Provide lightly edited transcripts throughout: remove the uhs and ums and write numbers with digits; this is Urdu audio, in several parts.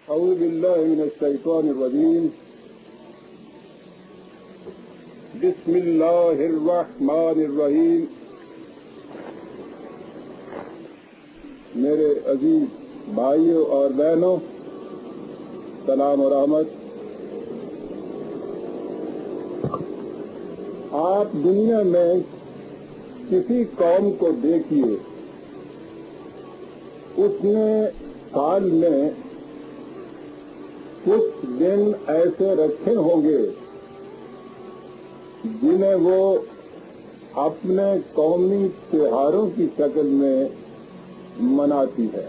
اعوذ باللہ من الشیطان الرجیم بسم اللہ الرحمن الرحیم. میرے عزیز بھائیوں اور بہنوں، سلام و رحمت. آپ دنیا میں کسی قوم کو دیکھیے، اس نے سال میں کچھ دن ایسے رکھے ہوں گے جنہیں وہ اپنے قومی تہواروں کی شکل میں مناتی ہے.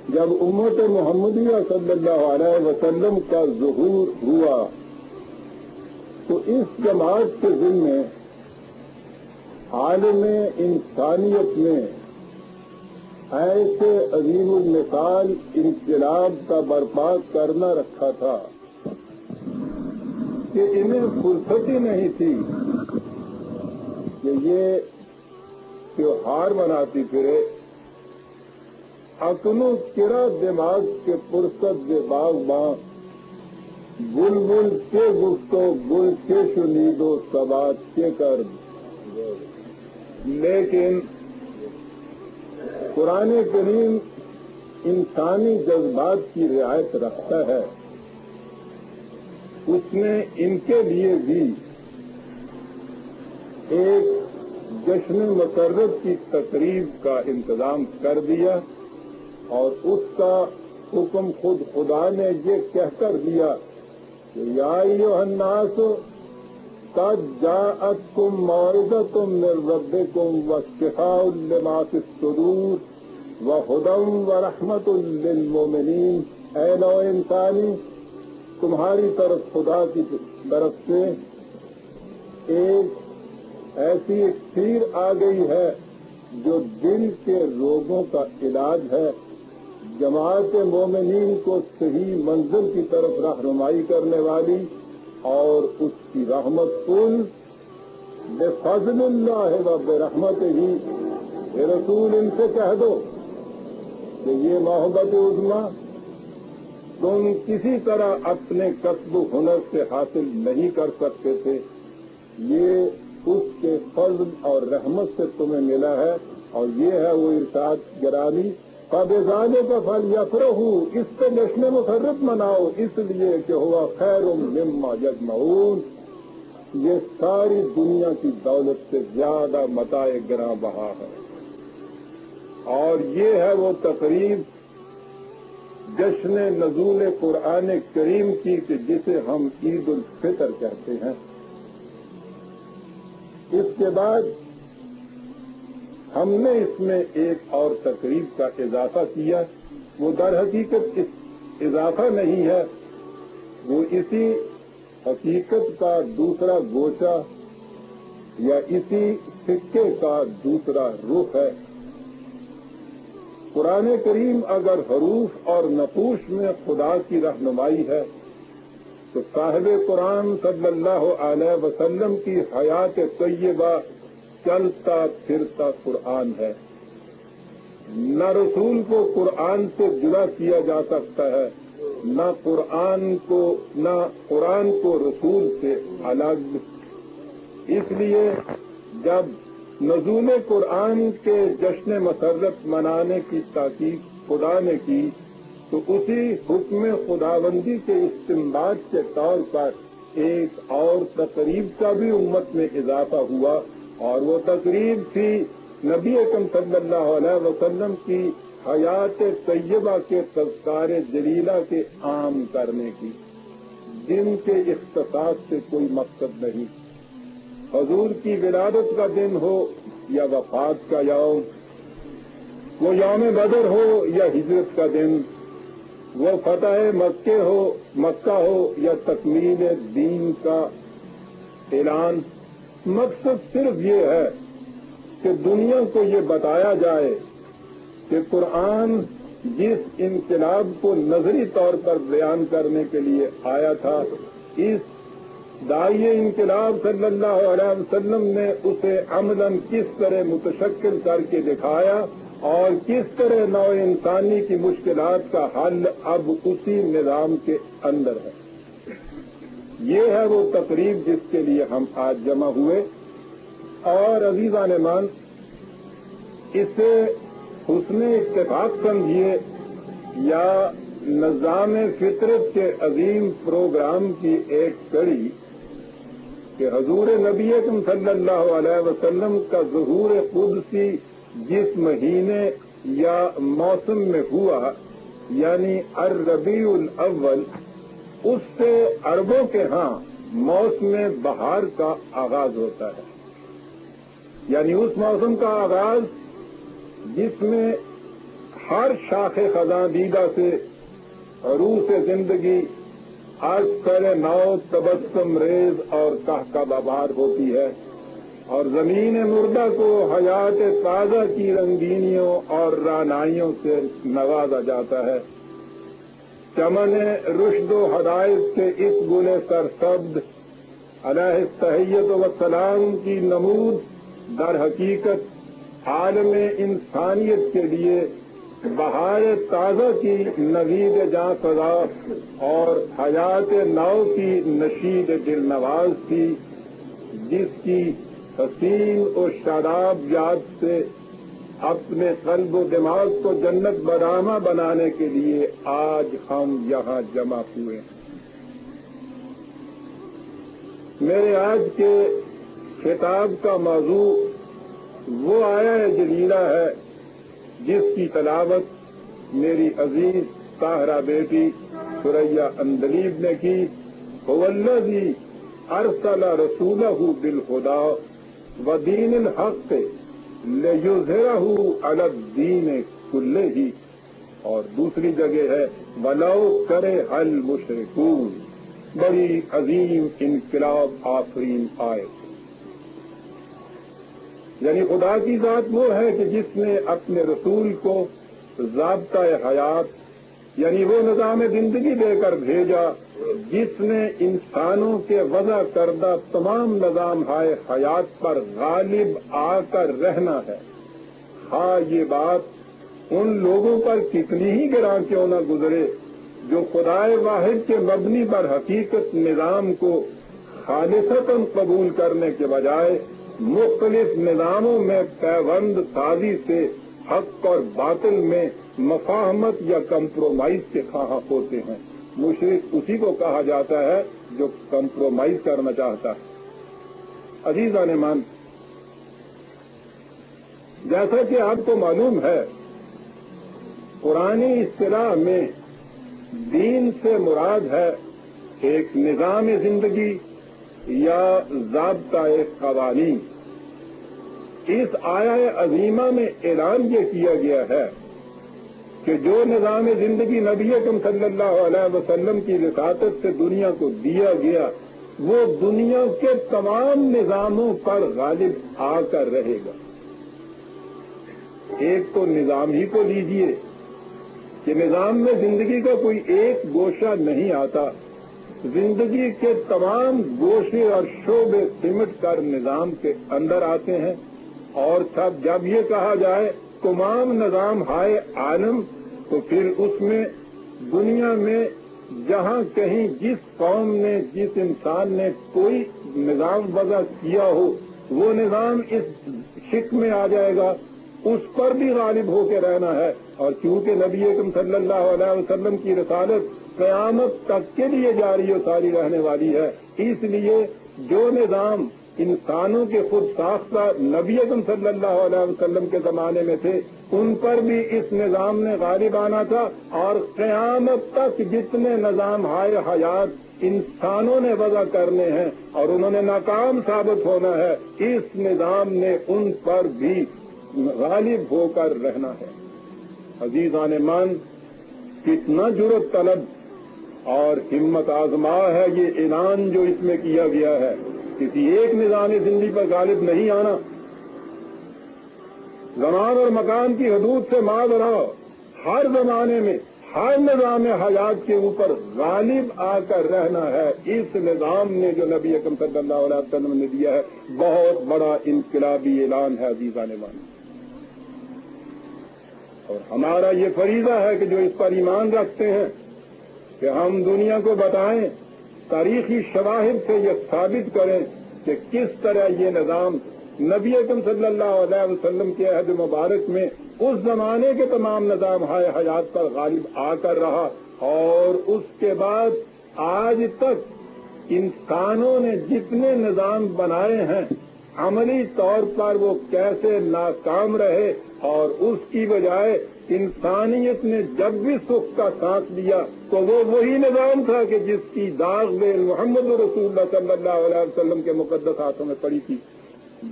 جب امت محمدیہ صلی اللہ علیہ وسلم کا ظہور ہوا تو اس جماعت کے ذمے عالم انسانیت میں ایسے عظیم المثال انقلاب کا برپا کرنا رکھا تھا کہ انہیں فرصت ہی نہیں تھی کہ یہ تیوہار مناتی پھرے. اکنو کرا دماغ کے فرصت دے باغباں، بلبل کے گفتو گل کے شنید و ثبات کے کر. لیکن قرآن کریم انسانی جذبات کی رعایت رکھتا ہے. اس نے ان کے لیے بھی ایک جشن مسرت کی تقریب کا انتظام کر دیا، اور اس کا حکم خود خدا نے یہ کہہ کر دیا کہ یا ایھا الناس قد جاءتکم موعظۃ من ربکم وشفاء لما فی الصدور وہدی ورحمۃ للمؤمنین. اے نوع انسانی، تمہاری طرف خدا کی طرف سے ایک ایسی اکسیر آ گئی ہے جو دل کے روگوں کا علاج ہے، جماعت مومنین کو صحیح منزل کی طرف رہنمائی کرنے والی، اور اس کی رحمت کل بفضل اللہ و برحمتہ ہی. اے رسول، ان سے کہہ دو کہ یہ محبت عظمیٰ تم کسی طرح اپنے کسب و ہنر سے حاصل نہیں کر سکتے تھے، یہ اس کے فضل اور رحمت سے تمہیں ملا ہے. اور یہ ہے وہ ارشاد گرامی، فَبِذَلِكَ فَلْيَفْرَحُوا، اس پہ جشن مسرت مناؤ، اس لیے کہ ہوا خیر مما یجمعون، یہ ساری دنیا کی دولت سے زیادہ متاع گراں بہا ہے. اور یہ ہے وہ تقریب جشن نزول قرآن کریم کی کہ جسے ہم عید الفطر کہتے ہیں. اس کے بعد ہم نے اس میں ایک اور تقریب کا اضافہ کیا. وہ در حقیقت اضافہ نہیں ہے، وہ اسی حقیقت کا دوسرا گوشہ یا اسی سکے کا دوسرا رخ ہے. قرآن کریم اگر حروف اور نقوش میں خدا کی رہنمائی ہے تو صاحب قرآن صلی اللہ علیہ وسلم کی حیات طیبہ چلتا پھرتا قرآن ہے. نہ رسول کو قرآن سے جدا کیا جا سکتا ہے، نہ قرآن کو رسول سے الگ. اس لیے جب نزول قرآن کے جشن مسرت منانے کی تاکید خدا نے کی تو اسی حکم خداوندی کے استنباط کے طور پر ایک اور تقریب کا بھی امت میں اضافہ ہوا، اور وہ تقریب تھی نبی اکرم صلی اللہ علیہ وسلم کی حیات طیبہ کے تذکار جلیلہ کے عام کرنے کی، جن کے اختصاص سے کوئی مقصد نہیں. حضور کی ولادت کا دن ہو یا وفات کا یوم، وہ یوم بدر ہو یا ہجرت کا دن، وہ فتح مکہ ہو یا تکمیل دین کا اعلان، مقصد صرف یہ ہے کہ دنیا کو یہ بتایا جائے کہ قرآن جس انقلاب کو نظری طور پر بیان کرنے کے لیے آیا تھا، اس داعی انقلاب صلی اللہ علیہ وسلم نے اسے عملاً کس طرح متشکل کر کے دکھایا اور کس طرح نوع انسانی کی مشکلات کا حل اب اسی نظام کے اندر ہے۔ یہ ہے وہ تقریب جس کے لیے ہم آج جمع ہوئے، اور عزیزان مان اسے حسن اتفاق سمجھیے یا نظام فطرت کے عظیم پروگرام کی ایک کڑی کہ حضور نبی اکرم صلی اللہ علیہ وسلم کا ظہور قدسی جس مہینے یا موسم میں ہوا، یعنی الربیع الاول، اس سے عربوں کے ہاں موسم بہار کا آغاز ہوتا ہے، یعنی اس موسم کا آغاز جس میں ہر شاخ خزاں دیدہ سے عروس زندگی اکثر نو تبسم ریز اور کہکہ بہار ہوتی ہے، اور زمین مردہ کو حیات تازہ کی رنگینیوں اور رعنائیوں سے نوازا جاتا ہے۔ چمن رشد و ہدایت کے اس گل سرسبز علیہ التحیۃ والسلام کی نمود در حقیقت عالم انسانیت کے لیے بہار تازہ کی نوید جاں فضا اور حیات نو کی نشید دل نواز تھی، جس کی حسین و شاداب یاد سے اپنے قلب و دماغ کو جنت برآمہ بنانے کے لیے آج ہم یہاں جمع ہوئے ہیں۔ میرے آج کے خطاب کا موضوع وہ آیہ جلیلہ ہے جس کی تلاوت میری عزیز طاہرہ بیٹی ثریا اندلیب نے کی۔ هو الذی ارسل رسولہ بالہدی ودین الحق لیظہرہ علی الدین کلہ، اور دوسری جگہ ہے ولو کرہ المشرکون، بڑی عظیم انقلاب آفرین آئے۔ یعنی خدا کی ذات وہ ہے کہ جس نے اپنے رسول کو ضابطہ حیات یعنی وہ نظام زندگی دے کر بھیجا جس نے انسانوں کے وضع کردہ تمام نظام حیات پر غالب آ کر رہنا ہے۔ ہاں یہ بات ان لوگوں پر کتنی ہی گراں کیوں نہ گزرے جو خدائے واحد کے مبنی پر حقیقت نظام کو خالصتاً قبول کرنے کے بجائے مختلف نظاموں میں پیوند سازی سے حق اور باطل میں مفاہمت یا کمپرومائز کے خواہاں ہوتے ہیں۔ مشرک اسی کو کہا جاتا ہے جو کمپرومائز کرنا چاہتا ہے۔ عزیزان مان، جیسا کہ آپ کو معلوم ہے، قرآنی اصطلاح میں دین سے مراد ہے ایک نظام زندگی یا ضابطہ قوانین۔ اس آیہ عظیمہ میں اعلان یہ کیا گیا ہے کہ جو نظام زندگی نبی اکرم صلی اللہ علیہ وسلم کی وساطت سے دنیا کو دیا گیا وہ دنیا کے تمام نظاموں پر غالب آ کر رہے گا۔ ایک تو نظام ہی کو لیجئے کہ نظام میں زندگی کا کوئی ایک گوشہ نہیں آتا، زندگی کے تمام گوشے اور شعبے سمٹ کر نظام کے اندر آتے ہیں، اور جب یہ کہا جائے تمام نظام ہائے عالم، تو پھر اس میں دنیا میں جہاں کہیں جس قوم نے جس انسان نے کوئی نظام وضع کیا ہو وہ نظام اس شک میں آ جائے گا، اس پر بھی غالب ہو کے رہنا ہے۔ اور چونکہ نبی اکرم صلی اللہ علیہ وسلم کی رسالت قیامت تک کے لیے جاری و ساری رہنے والی ہے، اس لیے جو نظام انسانوں کے خود ساختہ نبی اکرم صلی اللہ علیہ وسلم کے زمانے میں تھے ان پر بھی اس نظام نے غالب آنا تھا، اور قیامت تک جتنے نظام حیات انسانوں نے وضع کرنے ہیں اور انہوں نے ناکام ثابت ہونا ہے، اس نظام نے ان پر بھی غالب ہو کر رہنا ہے۔ عزیزان مان، کتنا جرأت طلب اور ہمت آزما ہے یہ اعلان جو اس میں کیا گیا ہے، کسی ایک نظام زندگی پر غالب نہیں آنا۔ زمان اور مکان کی حدود سے معاذ رہا، ہر زمانے میں ہر نظام حیات کے اوپر غالب آ کر رہنا ہے۔ اس نظام نے جو نبی اکرم صلی اللہ علیہ وسلم نے دیا ہے بہت بڑا انقلابی اعلان ہے۔ عزیزان مان، اور ہمارا یہ فریضہ ہے کہ جو اس پر ایمان رکھتے ہیں کہ ہم دنیا کو بتائیں، تاریخی شواہد سے یہ ثابت کریں کہ کس طرح یہ نظام نبی اکرم صلی اللہ علیہ وسلم کے عہد مبارک میں اس زمانے کے تمام نظام حیات پر غالب آ کر رہا، اور اس کے بعد آج تک انسانوں نے جتنے نظام بنائے ہیں عملی طور پر وہ کیسے ناکام رہے، اور اس کی بجائے انسانیت نے جب بھی سکھ کا ساتھ دیا تو وہ وہی نظام تھا کہ جس کی داغ میں محمد رسول اللہ صلی اللہ علیہ وسلم کے مقدس ہاتھوں میں پڑی تھی۔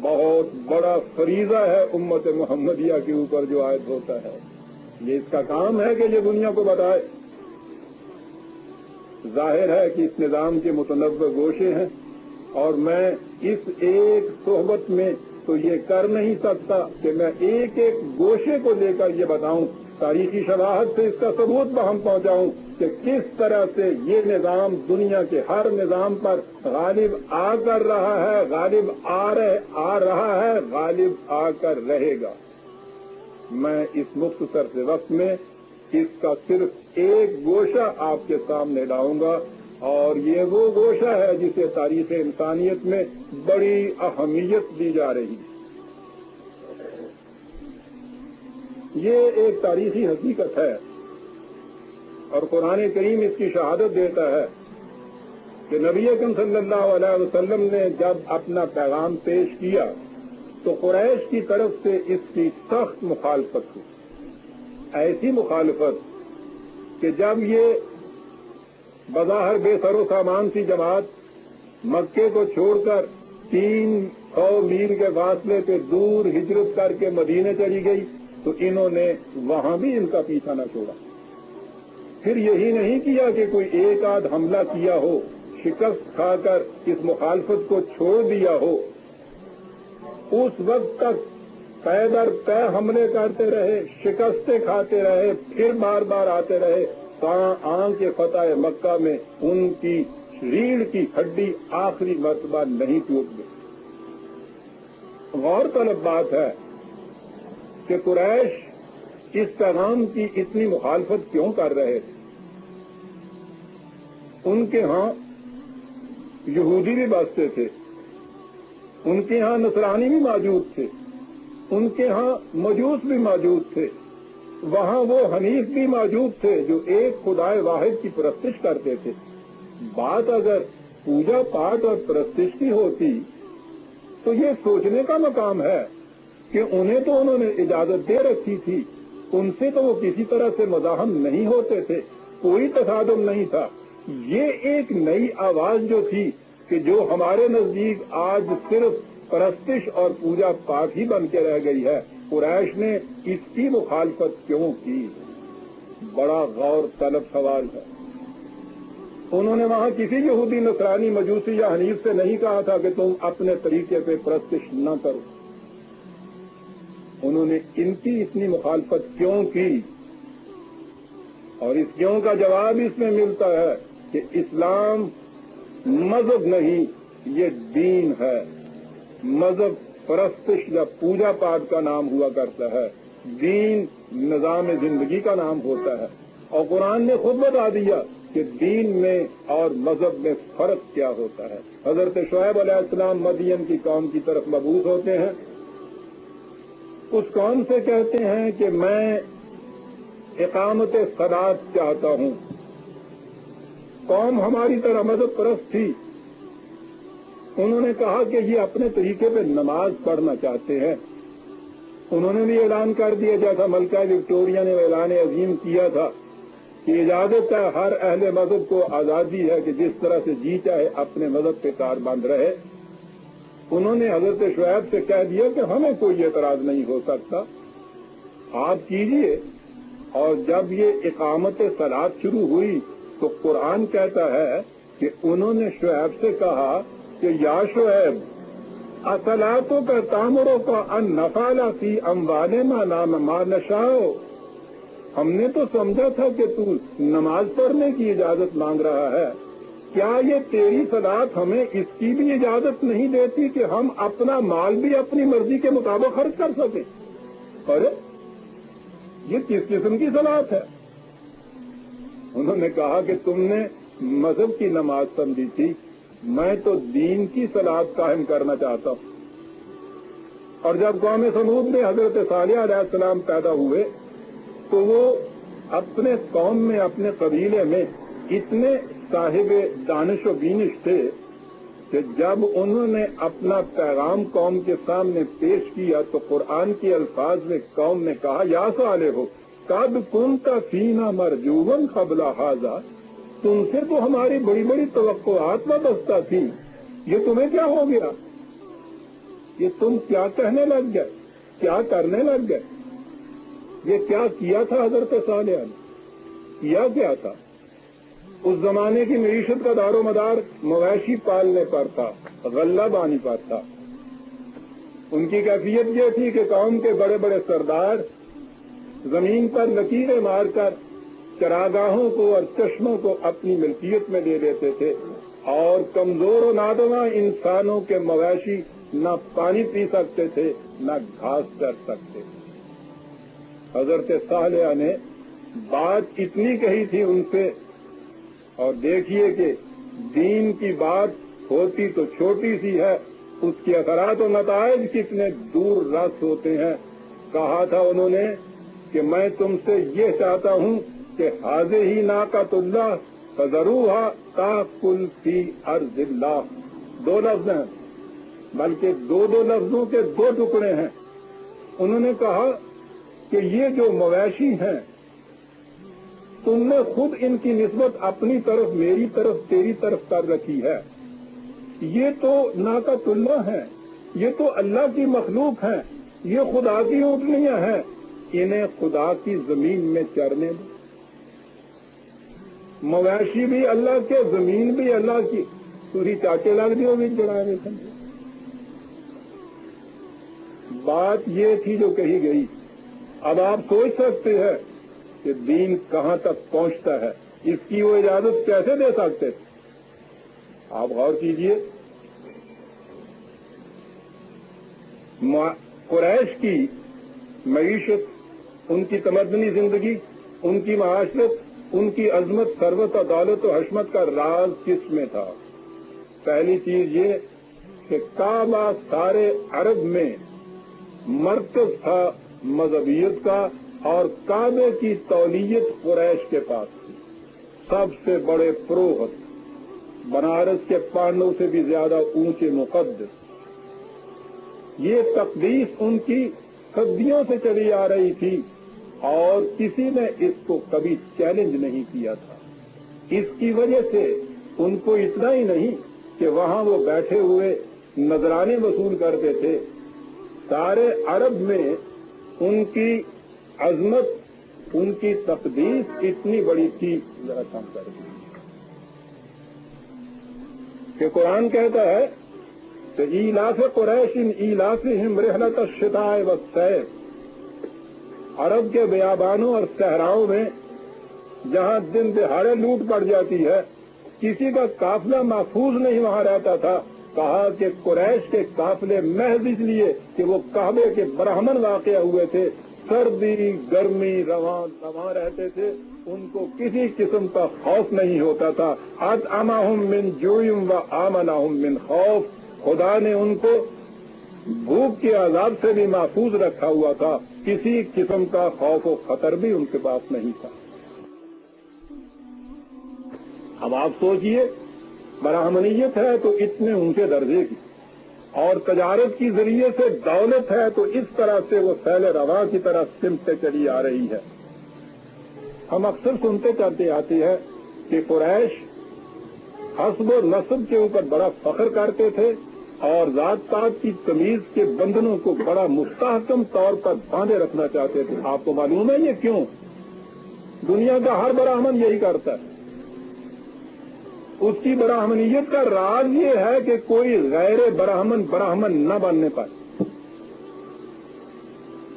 بہت بڑا فریضہ ہے امت محمدیہ کے اوپر جو عائد ہوتا ہے، یہ اس کا کام ہے کہ یہ دنیا کو بتائے۔ ظاہر ہے کہ اس نظام کے متنوع گوشے ہیں، اور میں اس ایک صحبت میں تو یہ کر نہیں سکتا کہ میں ایک ایک گوشے کو لے کر یہ بتاؤں، تاریخی شواہد سے اس کا ثبوت بہم پہنچاؤں کہ کس طرح سے یہ نظام دنیا کے ہر نظام پر غالب آ کر رہا ہے، غالب آ رہا ہے، غالب آ کر رہے گا۔ میں اس مختصر سے وقت میں اس کا صرف ایک گوشہ آپ کے سامنے لاؤں گا، اور یہ وہ گوشہ ہے جسے تاریخ انسانیت میں بڑی اہمیت دی جا رہی ہے۔ یہ ایک تاریخی حقیقت ہے، اور قرآن کریم اس کی شہادت دیتا ہے کہ نبی اکرم صلی اللہ علیہ وسلم نے جب اپنا پیغام پیش کیا تو قریش کی طرف سے اس کی سخت مخالفت ہوئی، ایسی مخالفت کہ جب یہ بظاہر بے سر و سامان سی جماعت مکے کو چھوڑ کر 300 میل کے فاصلے پہ دور ہجرت کر کے مدینے چلی گئی تو انہوں نے وہاں بھی ان کا پیچھا نہ چھوڑا۔ پھر یہی نہیں کیا کہ کوئی ایک آدھ حملہ کیا ہو، شکست کھا کر اس مخالفت کو چھوڑ دیا ہو، اس وقت تک پے در پے حملے کرتے رہے، شکستیں کھاتے رہے، پھر بار بار آتے رہے، آن کے فتح مکہ میں ان کی ریڑھ کی ہڈی آخری مرتبہ نہیں ٹوٹ گئی۔ غور طلب بات ہے کہ قریش اس پیغام کی اتنی مخالفت کیوں کر رہے تھے؟ ان کے ہاں یہودی بھی بستے تھے، ان کے ہاں نصرانی بھی موجود تھے، ان کے ہاں مجوس بھی موجود تھے، وہاں وہ حنیف بھی موجود تھے جو ایک خدائے واحد کی پرستش کرتے تھے۔ بات اگر پوجا پاٹ اور پرستش کی ہوتی تو یہ سوچنے کا مقام ہے کہ انہیں تو انہوں نے اجازت دے رکھی تھی، ان سے تو وہ کسی طرح سے مزاحم نہیں ہوتے تھے، کوئی تصادم نہیں تھا۔ یہ ایک نئی آواز جو تھی کہ جو ہمارے نزدیک آج صرف پرستش اور پوجا پاٹ ہی بن کے رہ گئی ہے، قریش نے اس کی مخالفت کیوں کی؟ بڑا غور طلب سوال ہے۔ انہوں نے وہاں کسی یہودی نصرانی مجوسی یا حنیف سے نہیں کہا تھا کہ تم اپنے طریقے پہ پرستش نہ کرو، انہوں نے ان کی اتنی مخالفت کیوں کی؟ اور اس کیوں کا جواب اس میں ملتا ہے کہ اسلام مذہب نہیں، یہ دین ہے۔ مذہب پرستش یا پوجا پاٹ کا نام ہوا کرتا ہے، دین نظام زندگی کا نام ہوتا ہے، اور قرآن نے خود بتا دیا کہ دین میں اور مذہب میں فرق کیا ہوتا ہے۔ حضرت شعیب علیہ السلام مدین کی قوم کی طرف مبعوث ہوتے ہیں، اس قوم سے کہتے ہیں کہ میں اقامت صلاۃ چاہتا ہوں۔ قوم ہماری طرح مذہب پرست تھی، انہوں نے کہا کہ یہ اپنے طریقے پہ نماز پڑھنا چاہتے ہیں۔ انہوں نے بھی اعلان کر دیا جیسا ملکہ وکٹوریہ نے اعلان عظیم کیا تھا کہ اجازت ہے، ہر اہل مذہب کو آزادی ہے کہ جس طرح سے جی چاہے اپنے مذہب پہ کار بند رہے۔ انہوں نے حضرت شعیب سے کہہ دیا کہ ہمیں کوئی اعتراض نہیں ہو سکتا، آپ کیجئے۔ اور جب یہ اقامت صلاۃ شروع ہوئی تو قرآن کہتا ہے کہ انہوں نے شعیب سے کہا کہ یا شعیب اصلاتوں کا تامروں کا ان نفعل فی اموالنا ما نشاء، ہم نے تو سمجھا تھا کہ تو نماز پڑھنے کی اجازت مانگ رہا ہے، کیا یہ تیری صلاۃ ہمیں اس کی بھی اجازت نہیں دیتی کہ ہم اپنا مال بھی اپنی مرضی کے مطابق خرچ کر سکیں؟ اور یہ کس قسم کی صلاۃ ہے؟ انہوں نے کہا کہ تم نے مذہب کی نماز سمجھی تھی، میں تو دین کی صلاۃ قائم کرنا چاہتا ہوں۔ اور جب قوم سمود میں حضرت صالح علیہ السلام پیدا ہوئے تو وہ اپنے قوم میں، اپنے قبیلے میں اتنے صاحب دانش و بینش تھے کہ جب انہوں نے اپنا پیغام قوم کے سامنے پیش کیا تو قرآن کے الفاظ میں قوم نے کہا یا صالح ہو قد کنت فینا مرجوا قبل ھذا، تم سے تو ہماری بڑی بڑی توقعات وابستہ تھی، یہ تمہیں کیا ہو گیا؟ یہ تم کیا کہنے لگ گئے، کیا کرنے لگ گئے؟ یہ کیا کیا تھا حضرت صالح نے؟ کیا کیا تھا؟ اس زمانے کی معیشت کا دار و مدار مویشی پالنے پر تھا، غلہ بانی پر تھا۔ ان کی کیفیت یہ تھی کہ قوم کے بڑے بڑے سردار زمین پر لکیریں مار کر چراگاہوں کو اور چشموں کو اپنی ملکیت میں لے لیتے تھے، اور کمزور و نادواں انسانوں کے مویشی نہ پانی پی سکتے تھے نہ گھاس چر سکتے تھے۔ حضرت صالح نے بات اتنی کہی تھی ان سے، اور دیکھیے کہ دین کی بات ہوتی تو چھوٹی سی ہے، اس کے اثرات و نتائج کتنے دور رس ہوتے ہیں۔ کہا تھا انہوں نے کہ میں تم سے یہ چاہتا ہوں کہ ھذہ ناقۃ اللہ فذروھا تاکل فی ارض اللہ، دو لفظ ہیں بلکہ دو لفظوں کے دو ٹکڑے ہیں۔ انہوں نے کہا کہ یہ جو مویشی ہیں تم نے خود ان کی نسبت اپنی طرف، میری طرف، تیری طرف کر رکھی ہے، یہ تو ناقۃ اللہ ہیں، یہ تو اللہ کی مخلوق ہیں، یہ خدا کی اونٹنیاں ہیں، انہیں خدا کی زمین میں چرنے دو۔ مویشی بھی اللہ کے، زمین بھی اللہ کی، تھی چاچے لگ دیو بھی جڑا رہے تھے۔ بات یہ تھی جو کہی گئی۔ اب آپ سوچ سکتے ہیں کہ دین کہاں تک پہنچتا ہے، اس کی وہ اجازت کیسے دے سکتے تھے؟ آپ غور کیجئے، قریش کی معیشت، ان کی تمدنی زندگی، ان کی معاشرت، ان کی عظمت، ثروت، عدالت و حشمت کا راز کس میں تھا؟ پہلی چیز یہ کہ کعبہ سارے عرب میں مرکز تھا مذہبیت کا، اور کعبے کی تولیت قریش کے پاس تھی۔ سب سے بڑے پروہت، بنارس کے پانڈوں سے بھی زیادہ اونچے مقدس، یہ تقدیس ان کی صدیوں سے چلی آ رہی تھی اور کسی نے اس کو کبھی چیلنج نہیں کیا تھا۔ اس کی وجہ سے ان کو اتنا ہی نہیں کہ وہاں وہ بیٹھے ہوئے نذرانے وصول کرتے تھے، سارے عرب میں ان کی عظمت، ان کی تقدیس اتنی بڑی تھی، ذرا کم کر دی کہ قرآن کہتا ہے کہ ایلاف قریش ایلافہم رحلۃ الشتاء والصیف، عرب کے بیابانوں اور صحراؤں میں جہاں دن دہاڑے لوٹ پڑ جاتی ہے، کسی کا قافلہ محفوظ نہیں وہاں رہتا تھا۔ کہا کہ قریش کے قافلے محض اس لیے کہ وہ کعبے کے برہمن واقع ہوئے تھے، سردی گرمی رواں رہتے تھے، ان کو کسی قسم کا خوف نہیں ہوتا تھا۔ اطعمہم من جوع وآمنہم من خوف، خدا نے ان کو بھوک کے عذاب سے بھی محفوظ رکھا ہوا تھا، کسی قسم کا خوف و خطر بھی ان کے پاس نہیں تھا۔ اب آپ سوچئے، براہمنیت ہے تو اتنے اونچے درجے کی، اور تجارت کی ذریعے سے دولت ہے تو اس طرح سے وہ سیل رواں کی طرح سمٹتے چلی آ رہی ہے۔ ہم اکثر سنتے چلتے آتے ہیں کہ قریش حسب و نسب کے اوپر بڑا فخر کرتے تھے اور ذات پات کی تمیز کے بندھنوں کو بڑا مستحکم طور پر باندھے رکھنا چاہتے تھے۔ آپ کو معلوم ہے یہ کیوں؟ دنیا کا ہر براہمن یہی کرتا ہے۔ اس کی براہمنیت کا راز یہ ہے کہ کوئی غیر براہمن نہ بننے پائے۔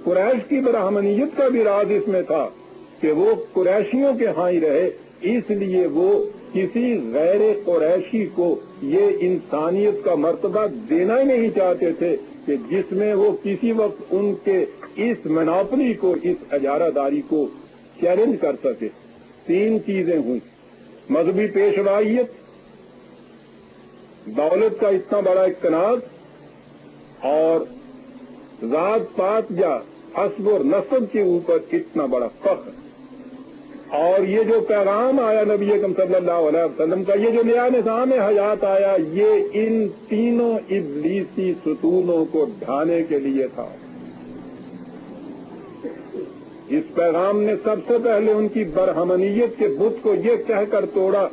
قریش کی براہمنیت کا بھی راز اس میں تھا کہ وہ قریشیوں کے ہاں ہی رہے، اس لیے وہ کسی غیر قریشی کو یہ انسانیت کا مرتبہ دینا ہی نہیں چاہتے تھے کہ جس میں وہ کسی وقت ان کے اس مناپلی کو، اس اجارہ داری کو چیلنج کر سکے۔ تین چیزیں ہوئی: مذہبی پیشوائیت، دولت کا اتنا بڑا اقتناز، اور ذات پات یا حسب اور نسب کے اوپر اتنا بڑا فخر۔ اور یہ جو پیغام آیا نبی اکرم صلی اللہ علیہ وسلم کا، یہ جو نیا نظام حیات آیا، یہ ان تینوں ابلیسی ستونوں کو ڈھانے کے لیے تھا۔ اس پیغام نے سب سے پہلے ان کی برہمنیت کے بت کو یہ کہہ کر توڑا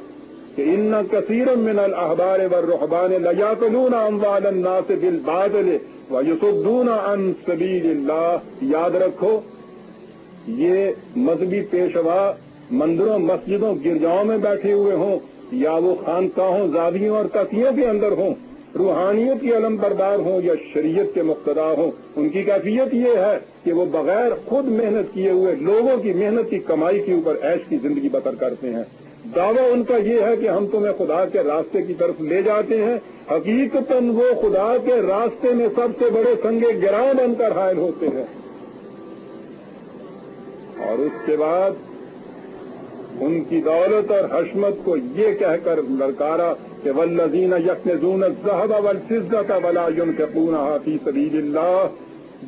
کہ ان کثیر من الاحبار والرہبان لیاکلون اموال الناس بالباطل ویصدون عن سبیل اللہ۔ یاد رکھو، یہ مذہبی پیشوا مندروں، مسجدوں، گرجاؤں میں بیٹھے ہوئے ہوں، یا وہ خانقاہوں، زاویوں اور تقیوں کے اندر ہوں، روحانیت کی علم بردار ہوں یا شریعت کے مقتدا ہوں، ان کی کیفیت یہ ہے کہ وہ بغیر خود محنت کیے ہوئے لوگوں کی محنت کی کمائی کے اوپر عیش کی زندگی بسر کرتے ہیں۔ دعویٰ ان کا یہ ہے کہ ہم تمہیں خدا کے راستے کی طرف لے جاتے ہیں، حقیقتاً وہ خدا کے راستے میں سب سے بڑے سنگ گراں بن کر حائل ہوتے ہیں۔ اور اس کے بعد ان کی دولت اور حشمت کو یہ کہہ کر للکارا کہ والذین یکنزون الذھب والفضة ولا ينفقونها فی سبیل اللہ۔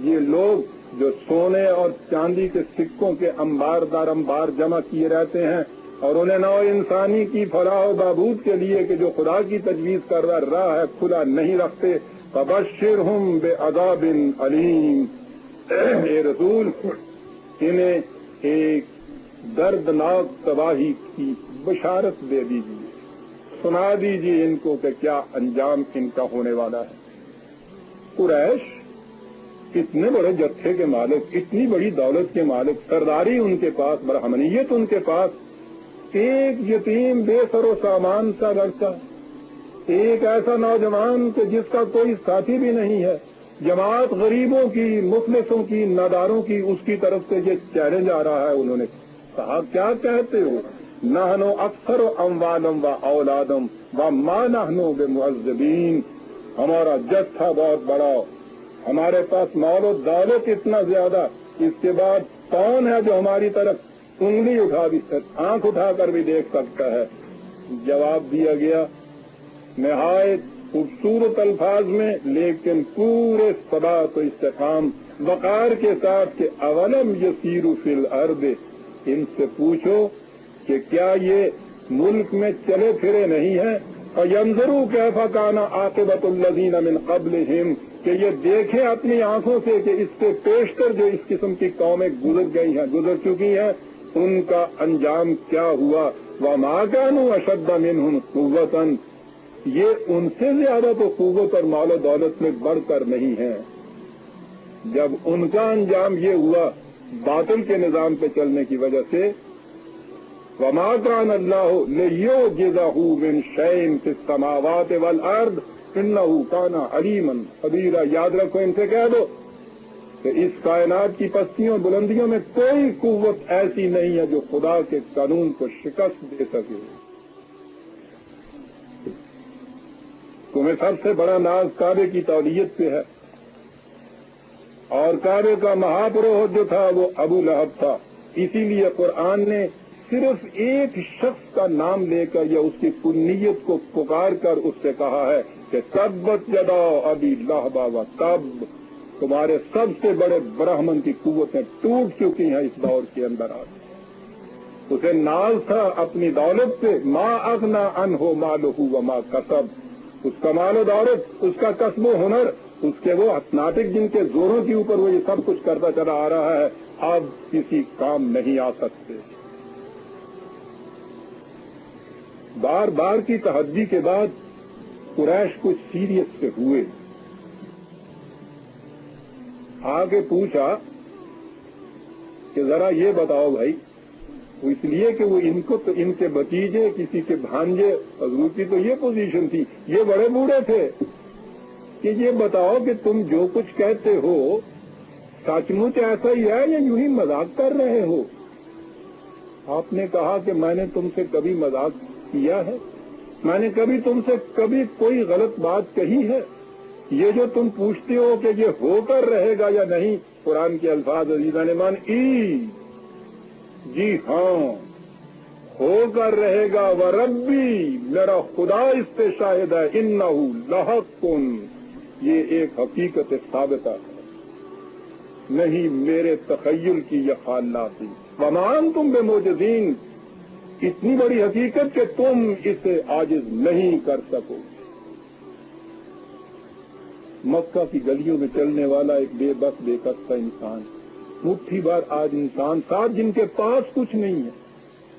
یہ لوگ جو سونے اور چاندی کے سکوں کے انبار در انبار جمع کیے رہتے ہیں اور انہیں نوع انسانی کی فلاح و بہبود کے لیے کہ جو خدا کی تجویز کر رہا راہ ہے کھلا نہیں رکھتے، فبشرہم بعذاب علیم۔ اے رسول، انہیں ایک دردناک تباہی کی بشارت دے دیجیے، سنا دیجیے ان کو کہ کیا انجام ان کا ہونے والا ہے۔ قریش اتنے بڑے جتھے کے مالک، اتنی بڑی دولت کے مالک، سرداری ان کے پاس، برہمنیت ان کے پاس، ایک یتیم بے سر و سامان سا لڑکا، ایک ایسا نوجوان کہ جس کا کوئی ساتھی بھی نہیں ہے، جماعت غریبوں کی، مفلسوں کی، ناداروں کی، اس کی طرف سے یہ چیلنج آ رہا ہے۔ انہوں نے کہا کیا کہتے ہو؟ نحن اکثر اموالا و اولادا وما نحن بمعذبین۔ ہمارا جتھا بہت بڑا، ہمارے پاس مال و دولت اتنا زیادہ، اس کے بعد کون ہے جو ہماری طرف انگلی اٹھا بھی آنکھ اٹھا کر بھی دیکھ سکتا ہے؟ جواب دیا گیا نہایت خوبصورت الفاظ میں، لیکن پورے ثبات و استقام وقار کے ساتھ کہ اولم یسیروا فی الارض، ان سے پوچھو کہ کیا یہ ملک میں چلے پھرے نہیں ہیں، فینظروا کیف کان عاقبۃ الذین من قبلہم، کہ یہ دیکھیں اپنی آنکھوں سے کہ اس سے پیشتر جو اس قسم کی قومیں گزر گئی ہیں، گزر چکی ہیں، ان کا انجام کیا ہوا۔ وما كانوا اشد منهم قوة، یہ ان سے زیادہ تو قوت اور مال و دولت میں بڑھ کر نہیں ہیں۔ جب ان کا انجام یہ ہوا باطل کے نظام پہ چلنے کی وجہ سے، وما كان الله ليعجزه من شيء في السماوات والارض انه كان عليما خبيرا۔ یاد رکھو، ان سے کہہ دو کہ اس کائنات کی پستیوں بلندیوں میں کوئی قوت ایسی نہیں ہے جو خدا کے قانون کو شکست دے سکے۔ تمہیں سب سے بڑا ناز کعبے کی تولیت پہ ہے، اور کعبے کا مہاپروہت جو تھا وہ ابو لہب تھا۔ اسی لیے قرآن نے صرف ایک شخص کا نام لے کر یا اس کی کنیت کو پکار کر اس سے کہا ہے کہ تبت یدا ابی لہب و تب، تمہارے سب سے بڑے برہمن کی قوتیں ٹوٹ چکی ہیں اس دور کے اندر۔ اسے ناز تھا اپنی دولت پہ، ما اغنی عنہ مالہ وما کسب، اس کا مال و دولت، اس کا کسب و ہنر، اس کے وہ ناطق جن کے زوروں کے اوپر وہ یہ سب کچھ کرتا چلا آ رہا ہے، اب کسی کام نہیں آ سکتے۔ بار بار کی تحدی کے بعد قریش کچھ سیریس سے ہوئے، آگے پوچھا کہ ذرا یہ بتاؤ بھائی، اس لیے کہ وہ ان کو تو ان کے بھتیجے، کسی کے بھانجے، حضور کی تو یہ پوزیشن تھی، یہ بڑے بوڑھے تھے، کہ یہ بتاؤ کہ تم جو کچھ کہتے ہو سچ مچ ایسا ہی ہے یا یوں ہی مذاق کر رہے ہو؟ آپ نے کہا کہ میں نے تم سے کبھی مذاق کیا ہے؟ میں نے کبھی تم سے کبھی کوئی غلط بات کہی ہے؟ یہ جو تم پوچھتے ہو کہ یہ ہو کر رہے گا یا نہیں، قرآن کے الفاظ عزیزان ایمان، جی ہاں ہو کر رہے گا، وربی میرا خدا اس پہ شاہد ہے، انہ لحق، یہ ایک حقیقت ثابتہ ہے، نہیں میرے تخیل کی یا خیالاتی، وما انتم بمعجزین، اتنی بڑی حقیقت کہ تم اسے عاجز نہیں کر سکو۔ مکہ کی گلیوں میں چلنے والا ایک بے بس بے کس کا انسان، مٹھی بھر آج انسان ساتھ جن کے پاس کچھ نہیں ہے،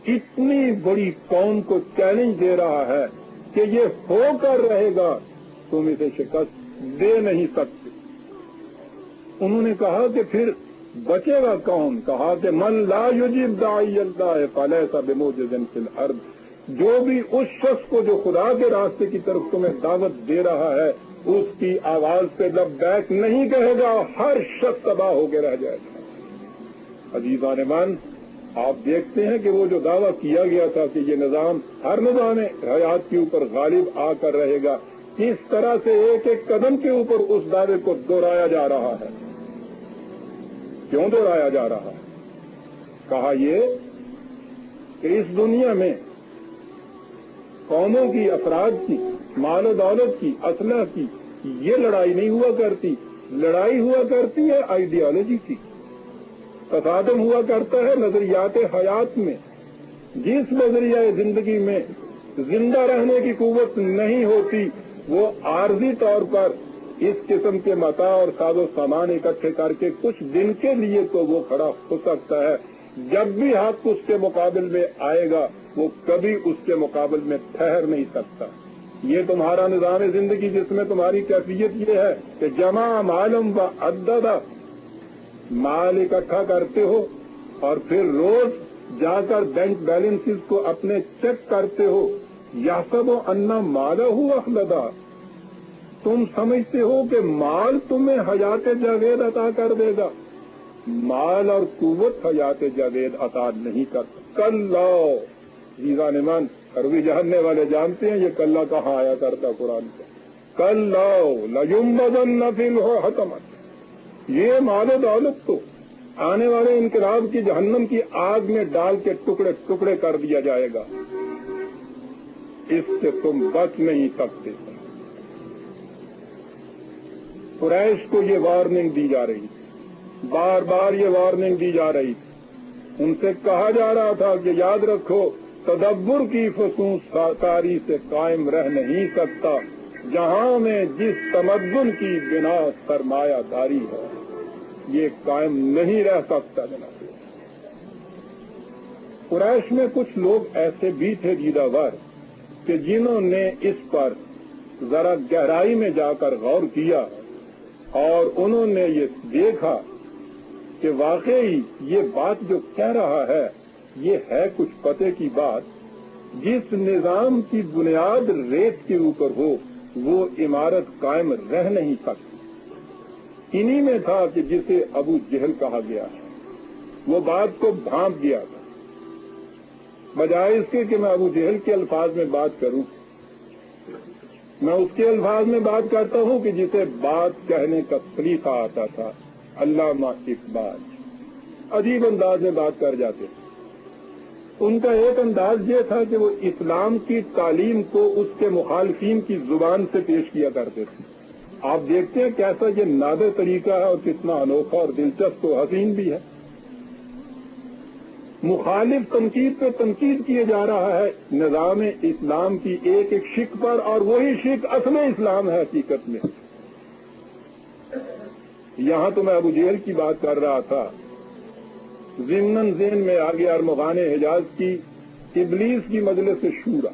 اتنی بڑی قوم کو چیلنج دے رہا ہے کہ یہ ہو کر رہے گا، تم اسے شکست دے نہیں سکتے۔ انہوں نے کہا کہ پھر بچے گا کون؟ کہا کہ من لا یجیب داعی اللہ فلیس بمعجز فی الارض، جو بھی اس شخص کو جو خدا کے راستے کی طرف تمہیں دعوت دے رہا ہے اس کی آواز پہ لبیک نہیں کہے گا، ہر شخص تباہ ہو کے رہ جائے گا۔ عزیزان ایمان، آپ دیکھتے ہیں کہ وہ جو دعویٰ کیا گیا تھا کہ یہ نظام ہر نظام حیات کے اوپر غالب آ کر رہے گا، کس طرح سے ایک ایک قدم کے اوپر اس دعوے کو دہرایا جا رہا ہے۔ کیوں دہرایا جا رہا ہے؟ کہا یہ کہ اس دنیا میں قوموں کی، افراد کی، مال و دولت کی، اسلحہ کی یہ لڑائی نہیں ہوا کرتی، لڑائی ہوا کرتی ہے آئیڈیالوجی کی، تصادم ہوا کرتا ہے نظریات حیات میں۔ جس نظریہ زندگی میں زندہ رہنے کی قوت نہیں ہوتی، وہ عارضی طور پر اس قسم کے متاع اور ساز و سامان اکٹھے کر کے کچھ دن کے لیے تو وہ کھڑا ہو سکتا ہے، جب بھی حق اس کے مقابل میں آئے گا وہ کبھی اس کے مقابل میں ٹھہر نہیں سکتا۔ یہ تمہارا نظام زندگی جس میں تمہاری کیفیت یہ ہے کہ جمع مالم و عددہ، مال اکٹھا کرتے ہو اور پھر روز جا کر بینک بیلنسز کو اپنے چیک کرتے ہو، یحسب ان مالہ اخلدہ، تم سمجھتے ہو کہ مال تمہیں حیات جاوید عطا کر دے گا، مال اور قوت حیات جاوید عطا نہیں کر سکتا۔ کلا، عزیزان ایمان، عربی جاننے والے جانتے ہیں یہ کلا کہاں آیا کرتا قرآن کا۔ کلا لینبذن فی الحطمہ، یہ مال و دولت تو آنے والے انقلاب کی جہنم کی آگ میں ڈال کے ٹکڑے ٹکڑے کر دیا جائے گا، اس سے تم بچ نہیں سکتے۔ قریش کو یہ وارننگ دی جا رہی تھی، بار بار یہ وارننگ دی جا رہی تھی، ان سے کہا جا رہا تھا کہ یاد رکھو تدبر کی فسوس کاری سے قائم رہ نہیں سکتا، جہاں میں جس تمدن کی بنا سرمایہ داری ہے یہ قائم نہیں رہ سکتا۔ جناب، قریش میں کچھ لوگ ایسے بھی تھے دیدہ ور کہ جنہوں نے اس پر ذرا گہرائی میں جا کر غور کیا اور انہوں نے یہ دیکھا کہ واقعی یہ بات جو کہہ رہا ہے یہ ہے کچھ پتے کی بات۔ جس نظام کی بنیاد ریت کے اوپر ہو وہ عمارت قائم رہ نہیں سکتی۔ انہی میں تھا کہ جسے ابو جہل کہا گیا ہے، وہ بات کو بھانپ گیا تھا۔ بجائے اس کے کہ میں ابو جہل کے الفاظ میں بات کروں، میں اس کے الفاظ میں بات کرتا ہوں کہ جسے بات کہنے کا سلیقہ آتا تھا، علامہ اقبال عجیب انداز میں بات کر جاتے تھے۔ ان کا ایک انداز یہ تھا کہ وہ اسلام کی تعلیم کو اس کے مخالفین کی زبان سے پیش کیا کرتے تھے۔ آپ دیکھتے ہیں کیسا یہ نادر طریقہ ہے اور کتنا انوکھا اور دلچسپ و حسین بھی ہے۔ مخالف تنقید پہ تنقید کیے جا رہا ہے نظام اسلام کی ایک ایک شک پر، اور وہی شک اصل اسلام ہے حقیقت میں۔ یہاں تو میں ابو جہل کی بات کر رہا تھا، ضمناً ذہن میں آ گیا ارمغان حجاز کی ابلیس کی مجلس شورا۔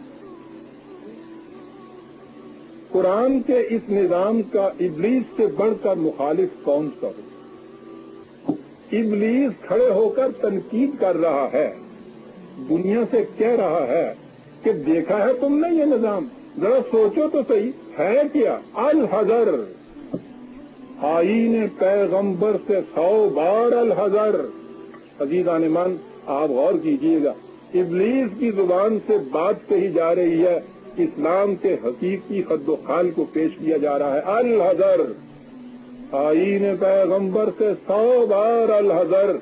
قرآن کے اس نظام کا ابلیس سے بڑھ کر مخالف کون سا ہو؟ ابلیس کھڑے ہو کر تنقید کر رہا ہے، دنیا سے کہہ رہا ہے کہ دیکھا ہے تم نے یہ نظام، ذرا سوچو تو صحیح ہے کیا؟ الحذر، آئین پیغمبر سے 100 بار الحذر۔ عزیزان ایمان، آپ غور کیجئے گا، ابلیس کی زبان سے بات کہی جا رہی ہے، اسلام کے حقیقی خد و خال کو پیش کیا جا رہا ہے۔ الحذر، آئین پیغمبر سے 100 بار الحذر،